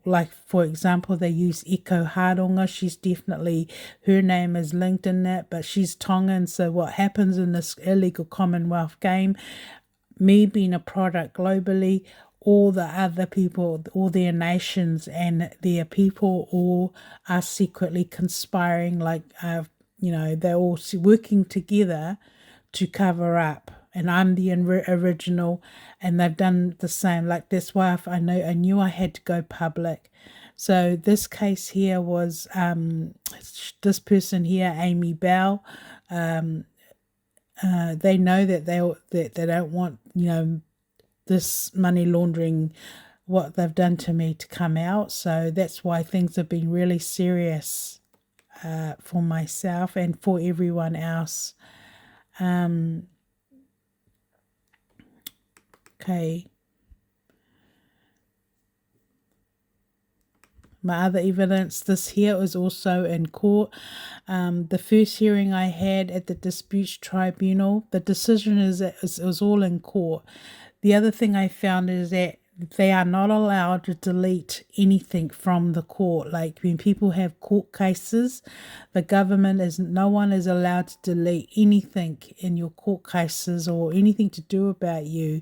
like, for example, they use Eko Haronga. She's definitely, her name is linked in that, but she's Tongan. So what happens in this illegal Commonwealth game, me being a product globally, all the other people, all their nations and their people all are secretly conspiring, like, they're all working together to cover up. And I'm the original, and they've done the same. Like, that's why I knew I had to go public. So this case here was this person here, Amy Bell. They know that they don't want this money laundering, what they've done to me, to come out. So that's why things have been really serious for myself and for everyone else. Okay. My other evidence, this here was also in court. The first hearing I had at the disputes tribunal, the decision it was all in court. The other thing I found is that they are not allowed to delete anything from the court. Like, when people have court cases, the government no one is allowed to delete anything in your court cases or anything to do about you,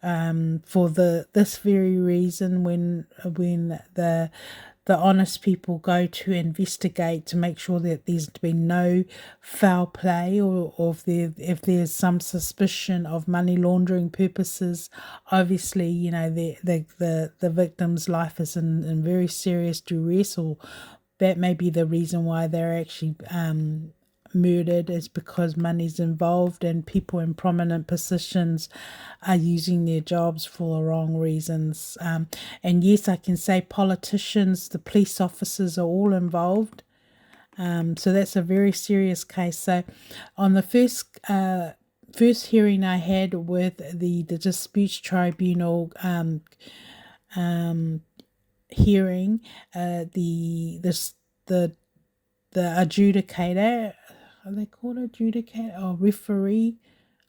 for this very reason. When the honest people go to investigate to make sure that there's been no foul play, or if there's some suspicion of money laundering purposes, obviously, the victim's life is in very serious duress, or that may be the reason why they're actually murdered is because money's involved and people in prominent positions are using their jobs for the wrong reasons. And yes, I can say politicians, the police officers are all involved. So that's a very serious case. So on the first hearing I had with the disputes tribunal hearing, the adjudicator, are they called adjudicator or referee?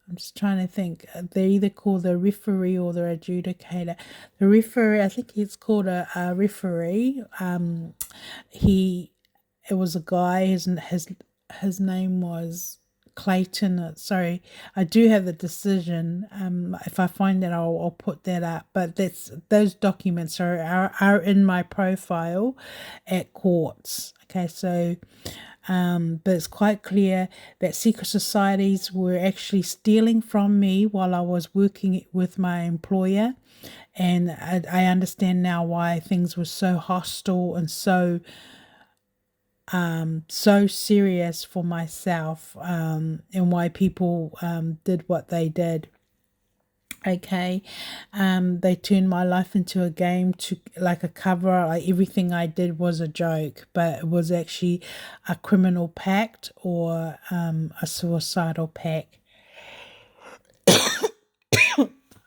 I'm just trying to think. They're either called the referee or the adjudicator. The referee, I think it's called a referee. It was a guy. His name was Clayton. Sorry, I do have the decision. If I find that, I'll put that up. But those documents are in my profile at courts. Okay, so. But it's quite clear that secret societies were actually stealing from me while I was working with my employer. And I understand now why things were so hostile and so serious for myself, and why people did what they did. Okay, they turned my life into a game, to like a cover. Like everything I did was a joke, but it was actually a criminal pact or a suicidal pact.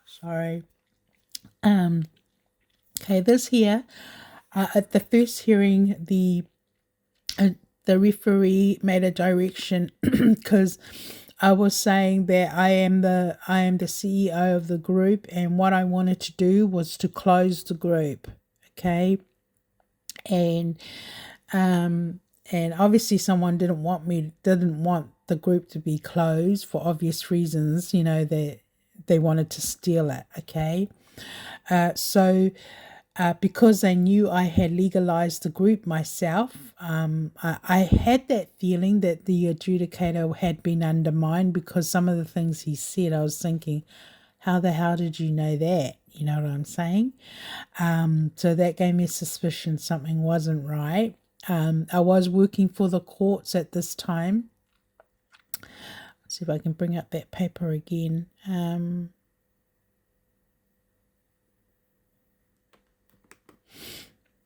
Sorry. Okay, this here, at the first hearing, the referee made a direction because I was saying that I am the CEO of the group, and what I wanted to do was to close the group. Okay, and obviously someone didn't want the group to be closed for obvious reasons. You know, they wanted to steal it. Okay, so. Because they knew I had legalized the group myself, I had that feeling that the adjudicator had been undermined because some of the things he said, I was thinking, how the hell did you know that? You know what I'm saying? So that gave me a suspicion something wasn't right. I was working for the courts at this time. Let's see if I can bring up that paper again.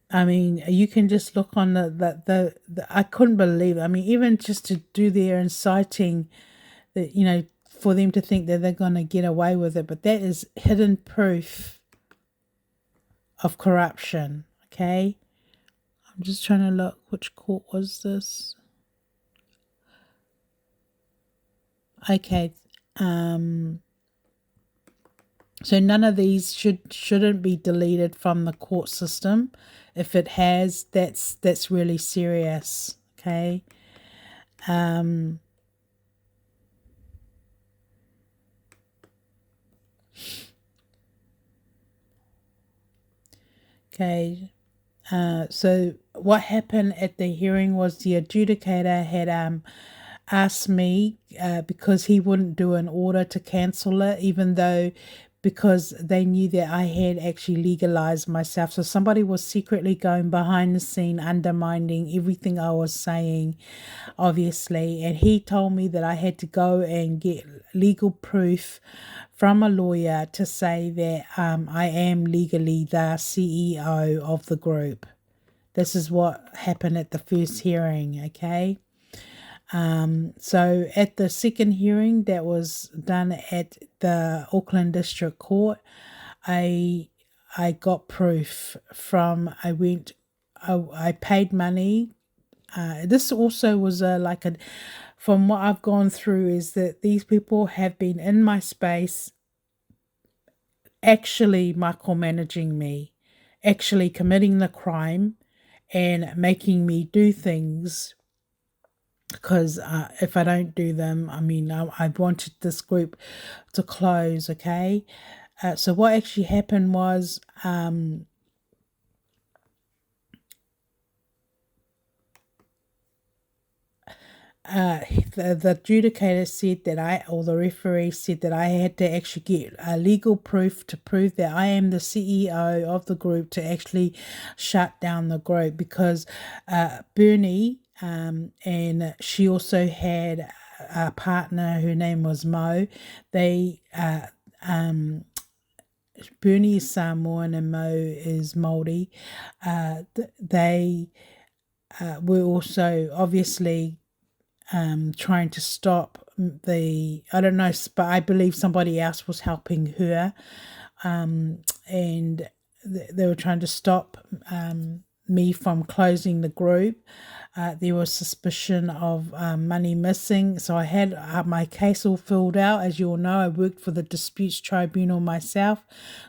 I mean, you can just look on the I couldn't believe it. I mean, even just to do their inciting, that, you know, for them to think that they're going to get away with it, but that is hidden proof of corruption. Okay, I'm just trying to look, which court was this? Okay, so none of these shouldn't be deleted from the court system. If it has, that's really serious. Okay. Okay. So what happened at the hearing was the adjudicator had asked me, because he wouldn't do an order to cancel it, even though, because they knew that I had actually legalized myself. So somebody was secretly going behind the scene, undermining everything I was saying, obviously. And he told me that I had to go and get legal proof from a lawyer to say that I am legally the CEO of the group. This is what happened at the first hearing, okay? So at the second hearing that was done at the Auckland District Court, I got proof from, I paid money. This also was from what I've gone through, is that these people have been in my space, actually micromanaging me, actually committing the crime and making me do things, because if I don't do them, I mean, I wanted this group to close, okay? So what actually happened was, the adjudicator said that or the referee said that I had to actually get legal proof to prove that I am the CEO of the group to actually shut down the group, because Bernie, and she also had a partner. Her name was Mo. They Bernie is Samoan and Mo is Māori. They were also obviously trying to stop I don't know, but I believe somebody else was helping her, and they were trying to stop me from closing the group. There was suspicion of money missing, so I had my case all filled out. As you all know, I worked for the disputes tribunal myself,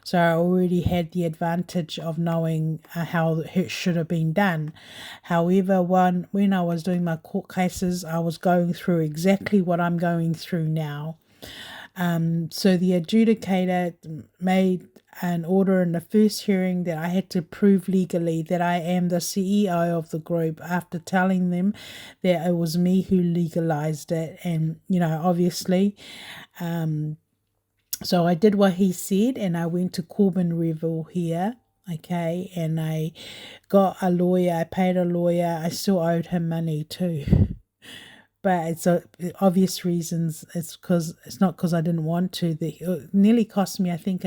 so I already had the advantage of knowing how it should have been done. However, when I was doing my court cases, I was going through exactly what I'm going through now. So the adjudicator made an order in the first hearing that I had to prove legally that I am the CEO of the group, after telling them that it was me who legalized it. And, obviously, so I did what he said, and I went to Corbin Revel here. Okay, and I got a lawyer, I paid a lawyer, I still owed him money too. But it's obvious reasons. It's not because I didn't want to. It nearly cost me, I think,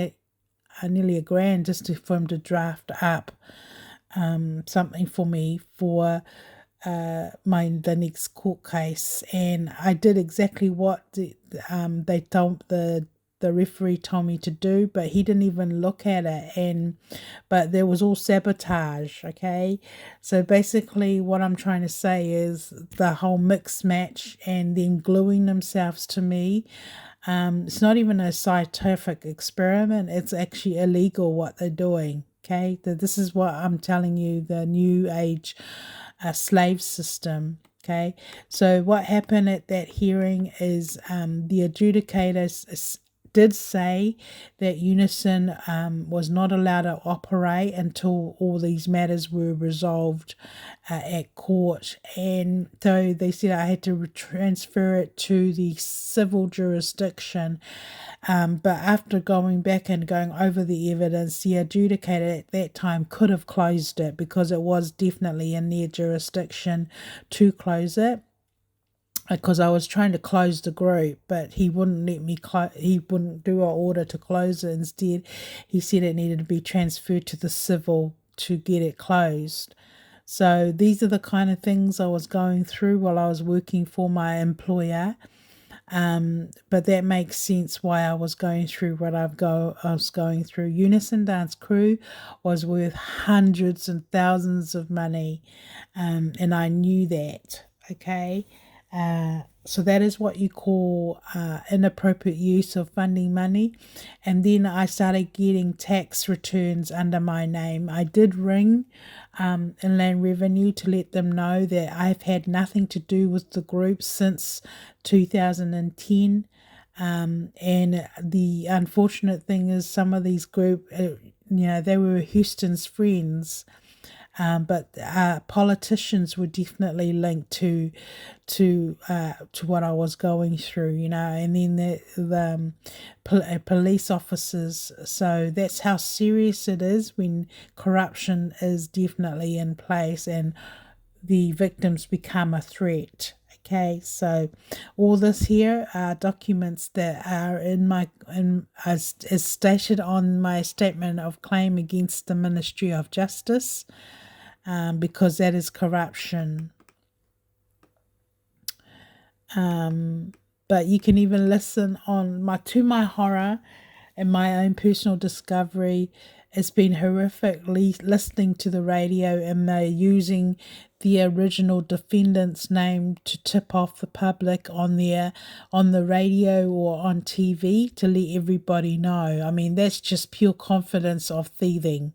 nearly $1,000 just for him to draft up something for me for the next court case. And I did exactly what they told the referee told me to do, but he didn't even look at it. But there was all sabotage. Okay, so basically what I'm trying to say is the whole mix match and them gluing themselves to me. It's not even a scientific experiment. It's actually illegal what they're doing. Okay, this is what I'm telling you, the new age slave system. Okay, so what happened at that hearing is the adjudicators did say that Unison was not allowed to operate until all these matters were resolved at court. And so they said I had to transfer it to the civil jurisdiction. But after going back and going over the evidence, the adjudicator at that time could have closed it because it was definitely in their jurisdiction to close it. Because I was trying to close the group, but he wouldn't let me he wouldn't do an order to close it. Instead, he said it needed to be transferred to the civil to get it closed. So these are the kind of things I was going through while I was working for my employer. But that makes sense why I was going through what I was going through. Unison Dance Crew was worth hundreds and thousands of money, and I knew that. Okay. So that is what you call inappropriate use of funding money. And then I started getting tax returns under my name. I did ring Inland Revenue to let them know that I've had nothing to do with the group since 2010. And the unfortunate thing is some of these group, they were Houston's friends. But politicians were definitely linked to what I was going through, and then the police officers. So that's how serious it is when corruption is definitely in place and the victims become a threat. Okay, so all this here are documents that are as stated on my statement of claim against the Ministry of Justice. Because that is corruption. But you can even listen to my horror and my own personal discovery. It's been horrific listening to the radio, and they're using the original defendant's name to tip off the public on the radio or on TV to let everybody know. I mean, that's just pure confidence of thieving.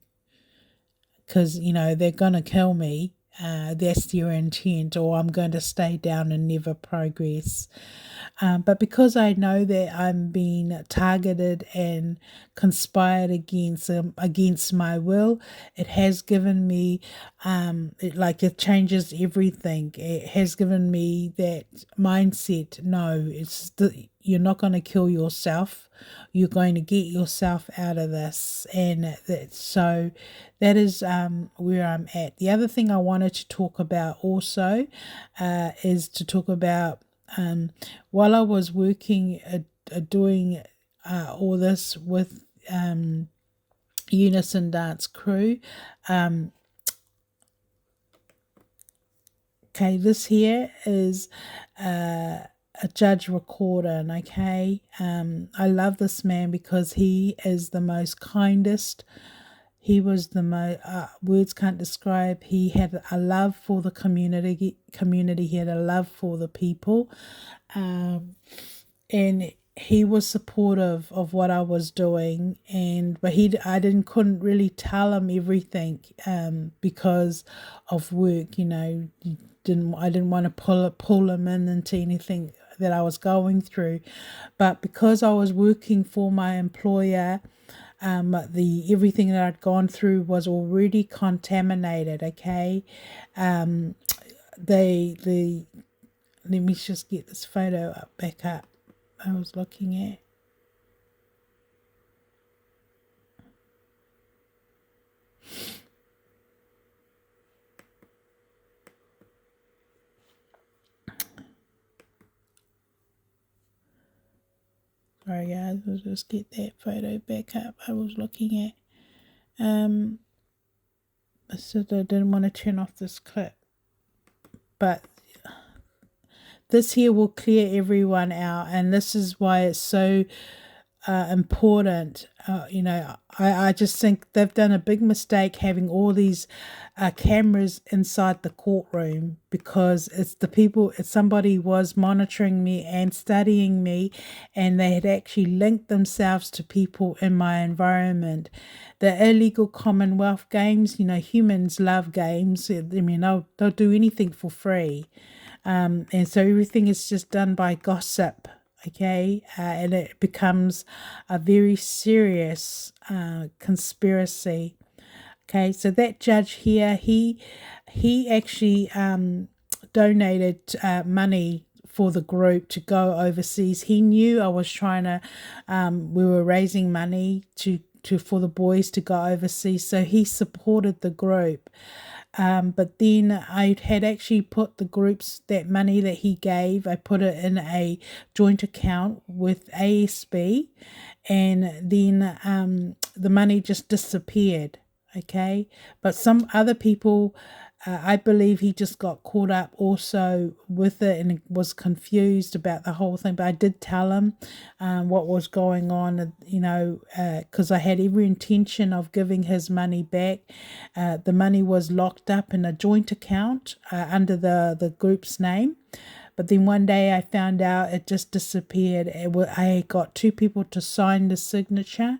Because, they're going to kill me. That's their intent, or I'm going to stay down and never progress. But because I know that I'm being targeted and conspired against my will, it has given me, it changes everything. It has given me that mindset. No, you're not going to kill yourself. You're going to get yourself out of this. And so that is where I'm at. The other thing I wanted to talk about also is to talk about while I was working, doing all this with Unison Dance Crew. Okay, this here is a judge recording. Okay, I love this man because he is the most kindest. He was the most, words can't describe. He had a love for the community. He had a love for the people, and he was supportive of what I was doing. But I couldn't really tell him everything because of work. I didn't want to pull him into anything that I was going through. But because I was working for my employer, everything that I'd gone through was already contaminated. Okay, let me just get this photo back up. I was looking at. Sorry guys, I'll just get that photo back up. I was looking at. I said I didn't want to turn off this clip, but this here will clear everyone out, and this is why it's so important. I just think they've done a big mistake having all these cameras inside the courtroom, because it's somebody was monitoring me and studying me, and they had actually linked themselves to people in my environment. The illegal Commonwealth games, humans love games. I mean, they'll do anything for free. And so everything is just done by gossip. Okay, and it becomes a very serious conspiracy. Okay, so that judge here, he actually donated money for the group to go overseas. He knew I was trying to, we were raising money for the boys to go overseas, so he supported the group. But then I had actually put that money that he gave, I put it in a joint account with ASB, and then the money just disappeared. Okay, but some other people, I believe he just got caught up also with it and was confused about the whole thing. But I did tell him what was going on, because I had every intention of giving his money back. The money was locked up in a joint account under the group's name. But then one day I found out it just disappeared. I got two people to sign the signature.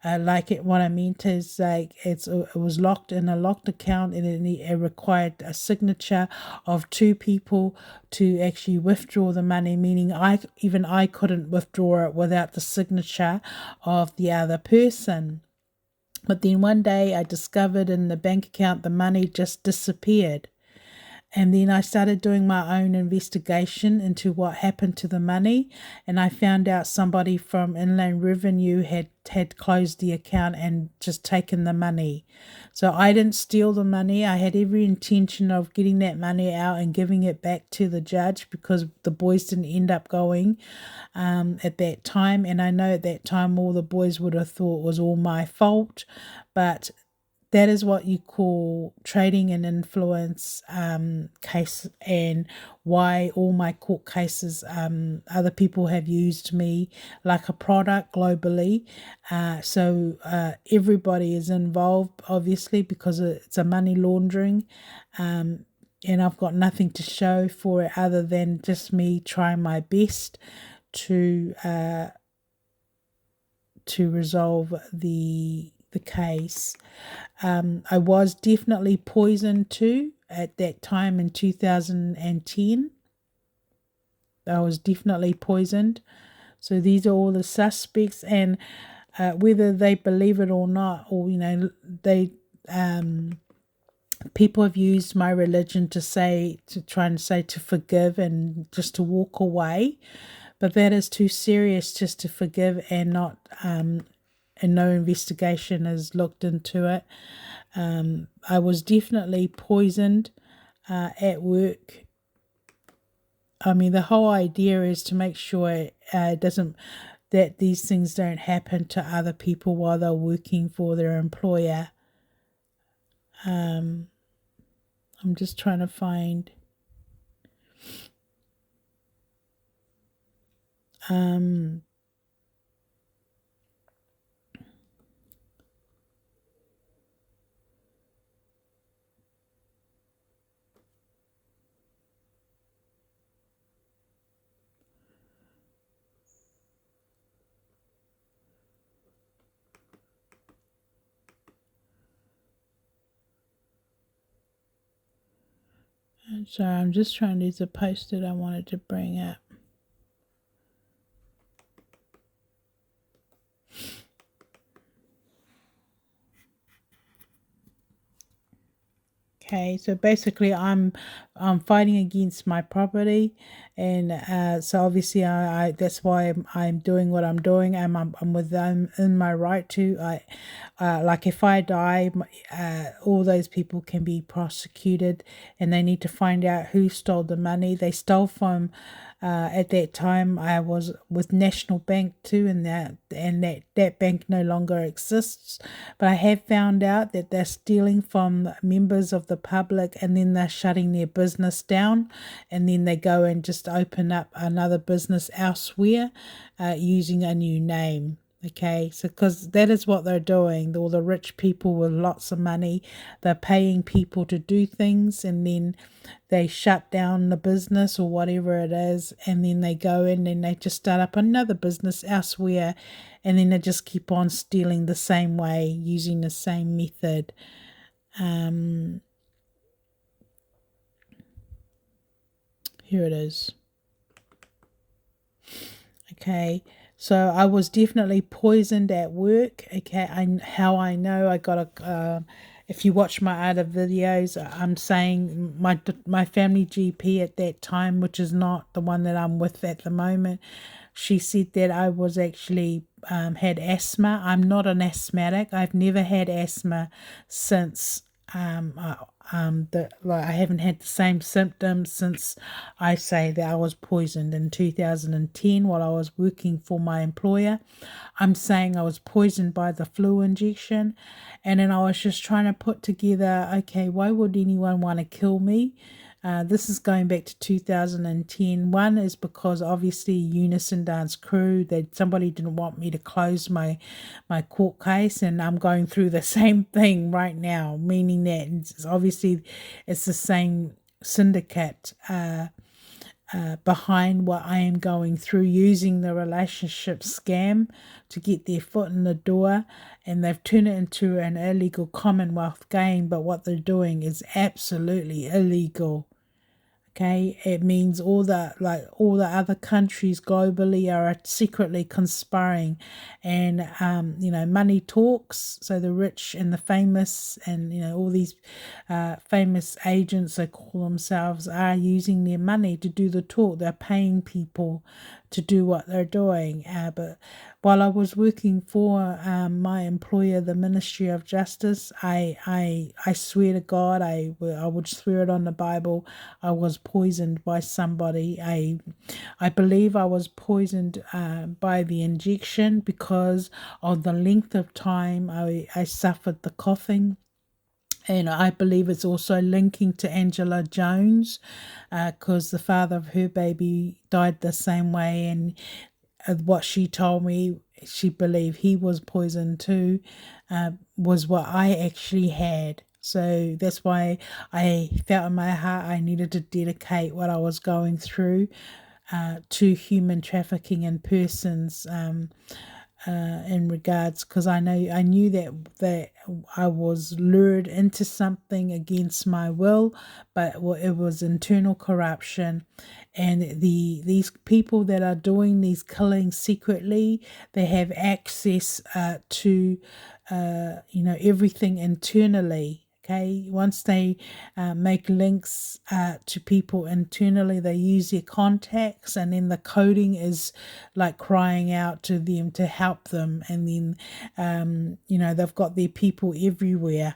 What I meant is it was locked in a locked account, and it required a signature of two people to actually withdraw the money, meaning I couldn't withdraw it without the signature of the other person. But then one day I discovered in the bank account the money just disappeared. And then I started doing my own investigation into what happened to the money, and I found out somebody from Inland Revenue had closed the account and just taken the money. So I didn't steal the money. I had every intention of getting that money out and giving it back to the judge, because the boys didn't end up going at that time. And I know at that time all the boys would have thought it was all my fault, but that is what you call trading in influence case, and why all my court cases, other people have used me like a product globally. So everybody is involved, obviously, because it's a money laundering. And I've got nothing to show for it other than just me trying my best to resolve the case. I was definitely poisoned too at that time in 2010. I was definitely poisoned. So these are all the suspects, and whether they believe it or not, or they people have used my religion to forgive and just to walk away. but that is too serious just to forgive and not and no investigation is looked into it. I was definitely poisoned at work. I mean, the whole idea is to make sure it doesn't, that these things don't happen to other people while they're working for their employer. I'm just trying to find. Sorry, I'm just trying to. There's a post that I wanted to bring up. Okay, so basically, I'm fighting against my property, and so obviously, I that's why I'm doing what I'm doing. I'm within in my right to. Like if I die, all those people can be prosecuted, and they need to find out who stole the money. They stole from. At that time, I was with National Bank too, and that bank no longer exists. But I have found out that they're stealing from members of the public, and then they're shutting their business down, and then they go and just open up another business elsewhere, using a new name. Okay, so because that is what they're doing, all the rich people with lots of money, they're paying people to do things, and then they shut down the business or whatever it is, and then they go in and they just start up another business elsewhere, and then they just keep on stealing the same way, using the same method. Here it is. Okay, so I was definitely poisoned at work. Okay, how I know I got a. If you watch my other videos, I'm saying my family GP at that time, which is not the one that I'm with at the moment, she said that I was actually had asthma. I'm not an asthmatic. I've never had asthma since I haven't had the same symptoms since I say that I was poisoned in 2010 while I was working for my employer. I'm saying I was poisoned by the flu injection, and then I was just trying to put together, okay, why would anyone want to kill me? This is going back to 2010. One is because obviously Unison Dance Crew, that somebody didn't want me to close my court case, and I'm going through the same thing right now, meaning that it's the same syndicate behind what I am going through, using the relationship scam to get their foot in the door, and they've turned it into an illegal commonwealth game, but what they're doing is absolutely illegal. Okay, it means all the other countries globally are secretly conspiring, and money talks. So the rich and the famous, and all these famous agents, they call themselves, are using their money to do the talk. They're paying people to do what they're doing. But while I was working for my employer, the Ministry of Justice, I swear to God, I would swear it on the Bible, I was poisoned by somebody. I believe I was poisoned by the injection because of the length of time I suffered the coughing. And I believe it's also linking to Angela Jones, because the father of her baby died the same way, and what she told me, she believed he was poisoned too, was what I actually had. So that's why I felt in my heart I needed to dedicate what I was going through to human trafficking in persons, in regards, because I knew that I was lured into something against my will, but it was internal corruption, and these people that are doing these killings secretly, they have access to everything internally. Okay, once they make links to people internally, they use their contacts, and then the coding is like crying out to them to help them. And then they've got their people everywhere.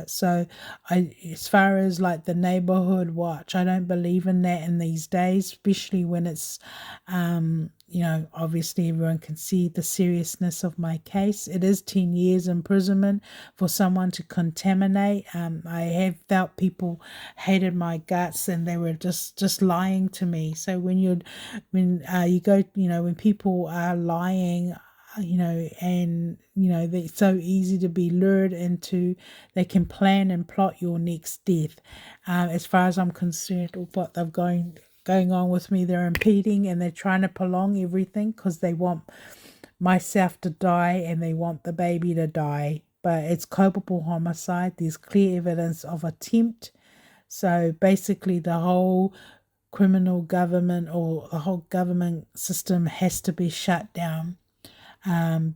So as far as like the neighborhood watch, I don't believe in that in these days, especially when it's, obviously everyone can see the seriousness of my case. It is 10 years imprisonment for someone to contaminate. I have felt people hated my guts and they were just lying to me. So when you go, when people are lying, they're so easy to be lured into. They can plan and plot your next death. As far as I'm concerned, with what they've going on with me, they're impeding and they're trying to prolong everything because they want myself to die and they want the baby to die. But it's culpable homicide. There's clear evidence of attempt. So basically the whole criminal government or the whole government system has to be shut down.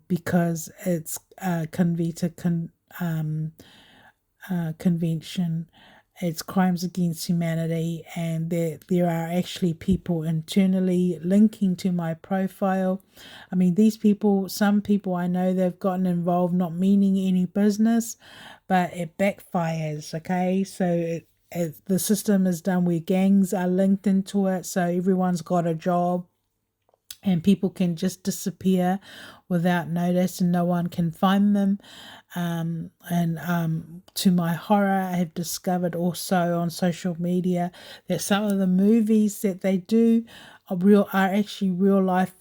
Because it's convention, it's crimes against humanity, and there are actually people internally linking to my profile. I mean, some people I know, they've gotten involved not meaning any business, but it backfires. Okay, so the system is done where gangs are linked into it, so everyone's got a job and people can just disappear without notice and no one can find them. To my horror, I have discovered also on social media that some of the movies that they do are actually real life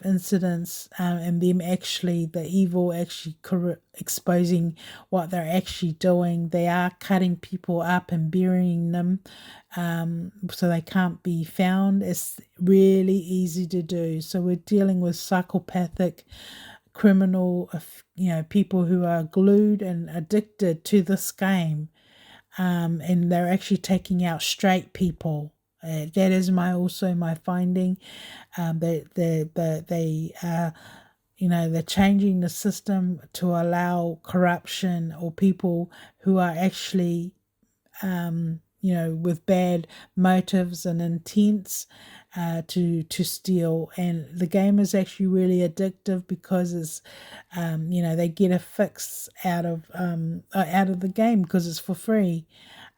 incidents, and them actually, the evil actually exposing what they're actually doing. They are cutting people up and burying them, so they can't be found. It's really easy to do. So we're dealing with psychopathic criminal, people who are glued and addicted to this game, and they're actually taking out straight people. That is my finding. They're changing the system to allow corruption or people who are actually with bad motives and intents to steal. And the game is actually really addictive because it's they get a fix out of the game because it's for free.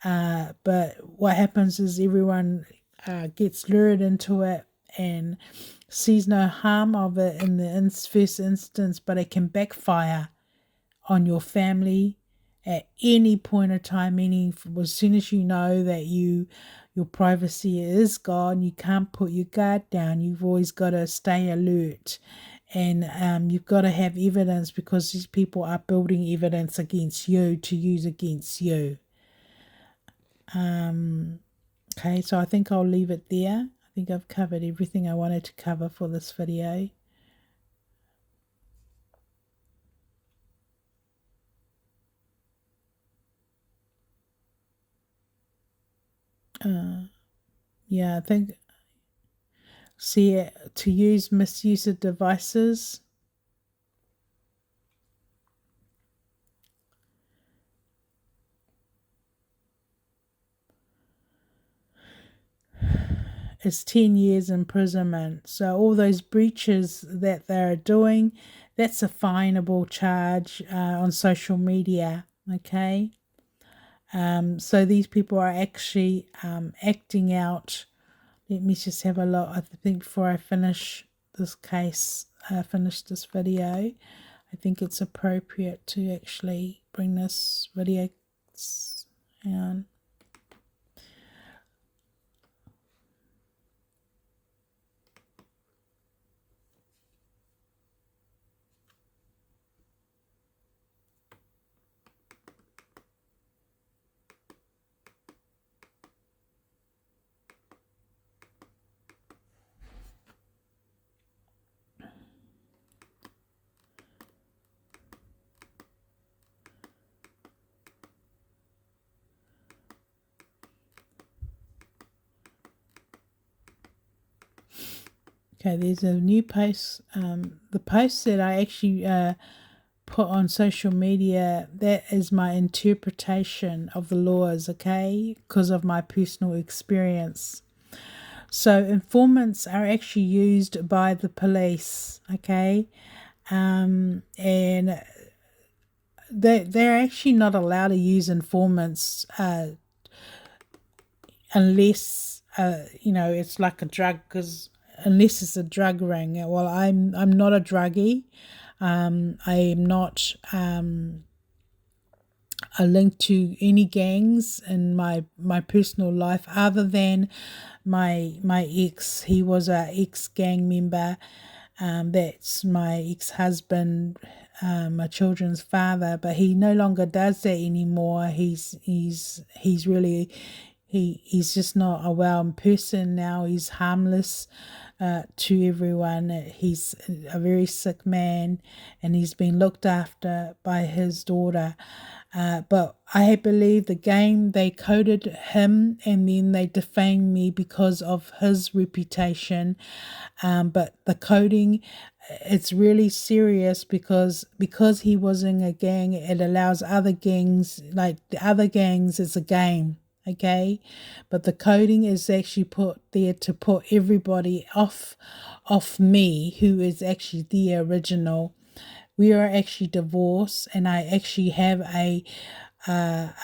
But what happens is everyone gets lured into it and sees no harm of it in the first instance, but it can backfire on your family at any point of time. Meaning, as soon as you know that your privacy is gone, you can't put your guard down. You've always got to stay alert, and you've got to have evidence because these people are building evidence against you to use against you. Okay, so I think I'll leave it there. I think I've covered everything I wanted to cover for this video. Yeah, I think, see, to use misuse of devices. It's 10 years imprisonment. So all those breaches that they're doing, that's a finable charge on social media. Okay. So these people are actually acting out. Let me just have a look. I think before I finish this case, finish this video, I think it's appropriate to actually bring this video down. Okay, there's a new post. The post that I actually put on social media, that is my interpretation of the laws, okay, because of my personal experience. So informants are actually used by the police, okay, and they're actually not allowed to use informants unless it's like a drug, because unless it's a drug ring. Well, I'm not a druggie. I am not a link to any gangs in my personal life, other than my ex. He was a ex gang member. That's my ex-husband, my children's father, but he no longer does that anymore. He's really, he's just not a well person now. He's harmless to everyone. He's a very sick man, and he's been looked after by his daughter. But I believe the game, they coded him and then they defamed me because of his reputation. But the coding, it's really serious, because he was in a gang, it allows other gangs, like the other gangs, it's a game. Okay, but the coding is actually put there to put everybody off me, who is actually the original. We are actually divorced, and I actually have a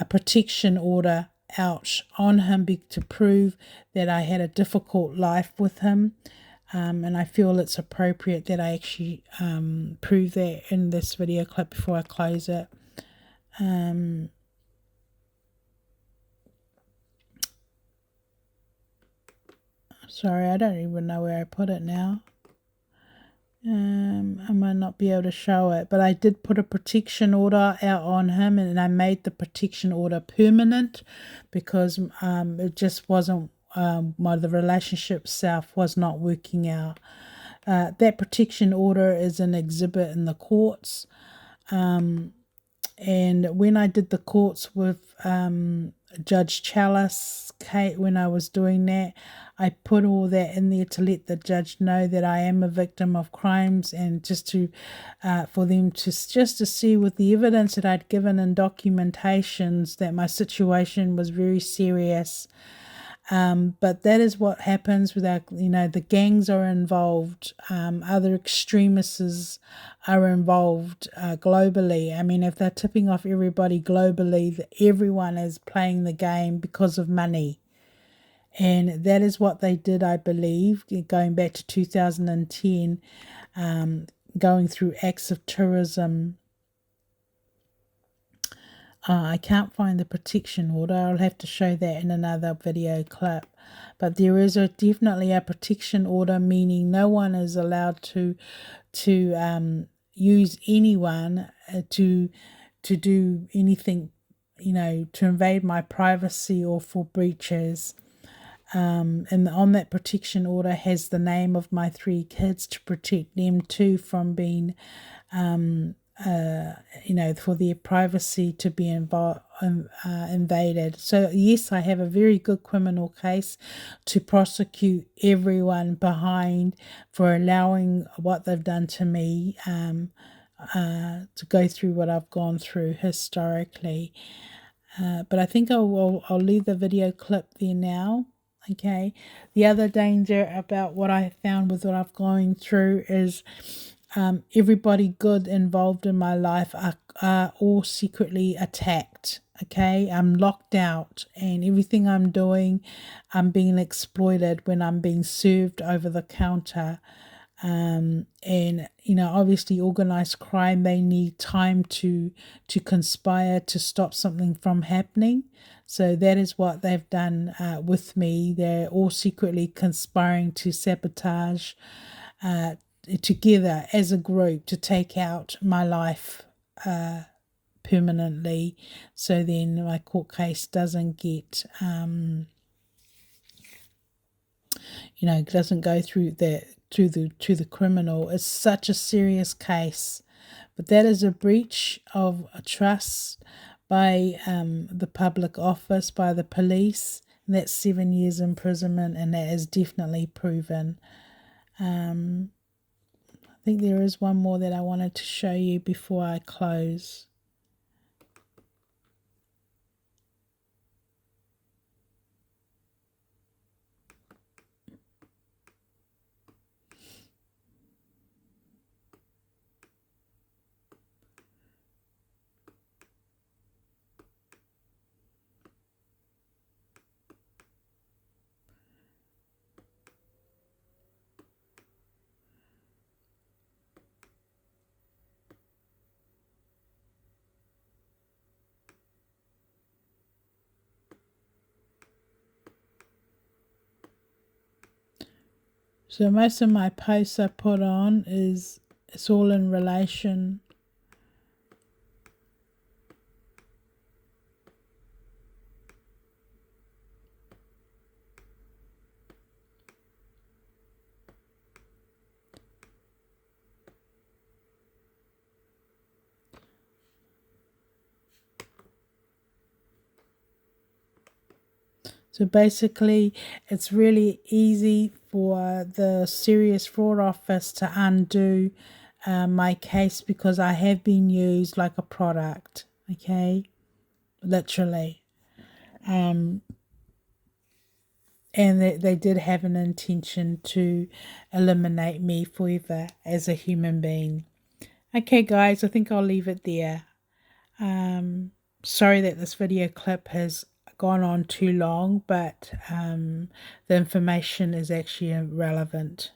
protection order out on him to prove that I had a difficult life with him. And I feel it's appropriate that I actually prove that in this video clip before I close it. Sorry, I don't even know where I put it now. I might not be able to show it, but I did put a protection order out on him, and I made the protection order permanent, because it just wasn't, the relationship itself was not working out. That protection order is an exhibit in the courts. And when I did the courts with Judge Chalice, Kate, when I was doing that, I put all that in there to let the judge know that I am a victim of crimes, and just to for them to just to see with the evidence that I'd given in documentations that my situation was very serious. But that is what happens with our, the gangs are involved. Other extremists are involved globally. I mean, if they're tipping off everybody globally, everyone is playing the game because of money. And that is what they did, I believe, going back to 2010, going through acts of terrorism. I can't find the protection order. I'll have to show that in another video clip. But there is definitely a protection order, meaning no one is allowed to use anyone to do anything, to invade my privacy or for breaches. And on that protection order has the name of my 3 kids, to protect them too from being for their privacy to be invaded. So yes, I have a very good criminal case to prosecute everyone behind for allowing what they've done to me, to go through what I've gone through historically. But I think I'll leave the video clip there now. Okay. The other danger about what I found with what I've gone through is everybody good involved in my life are all secretly attacked. Okay, I'm locked out, and everything I'm doing, I'm being exploited when I'm being served over the counter. And obviously organized crime, they need time to conspire to stop something from happening. So that is what they've done with me. They're all secretly conspiring to sabotage together as a group to take out my life permanently, so then my court case doesn't get doesn't go through the criminal. It's such a serious case, but that is a breach of a trust by the public office, by the police, and that's 7 years imprisonment, and that is definitely proven. I think there is one more that I wanted to show you before I close. So most of my posts I put on it's all in relation. So basically, it's really easy for the Serious Fraud Office to undo my case because I have been used like a product, okay? Literally. And they did have an intention to eliminate me forever as a human being. Okay, guys, I think I'll leave it there. Sorry that this video clip has gone on too long, but the information is actually relevant.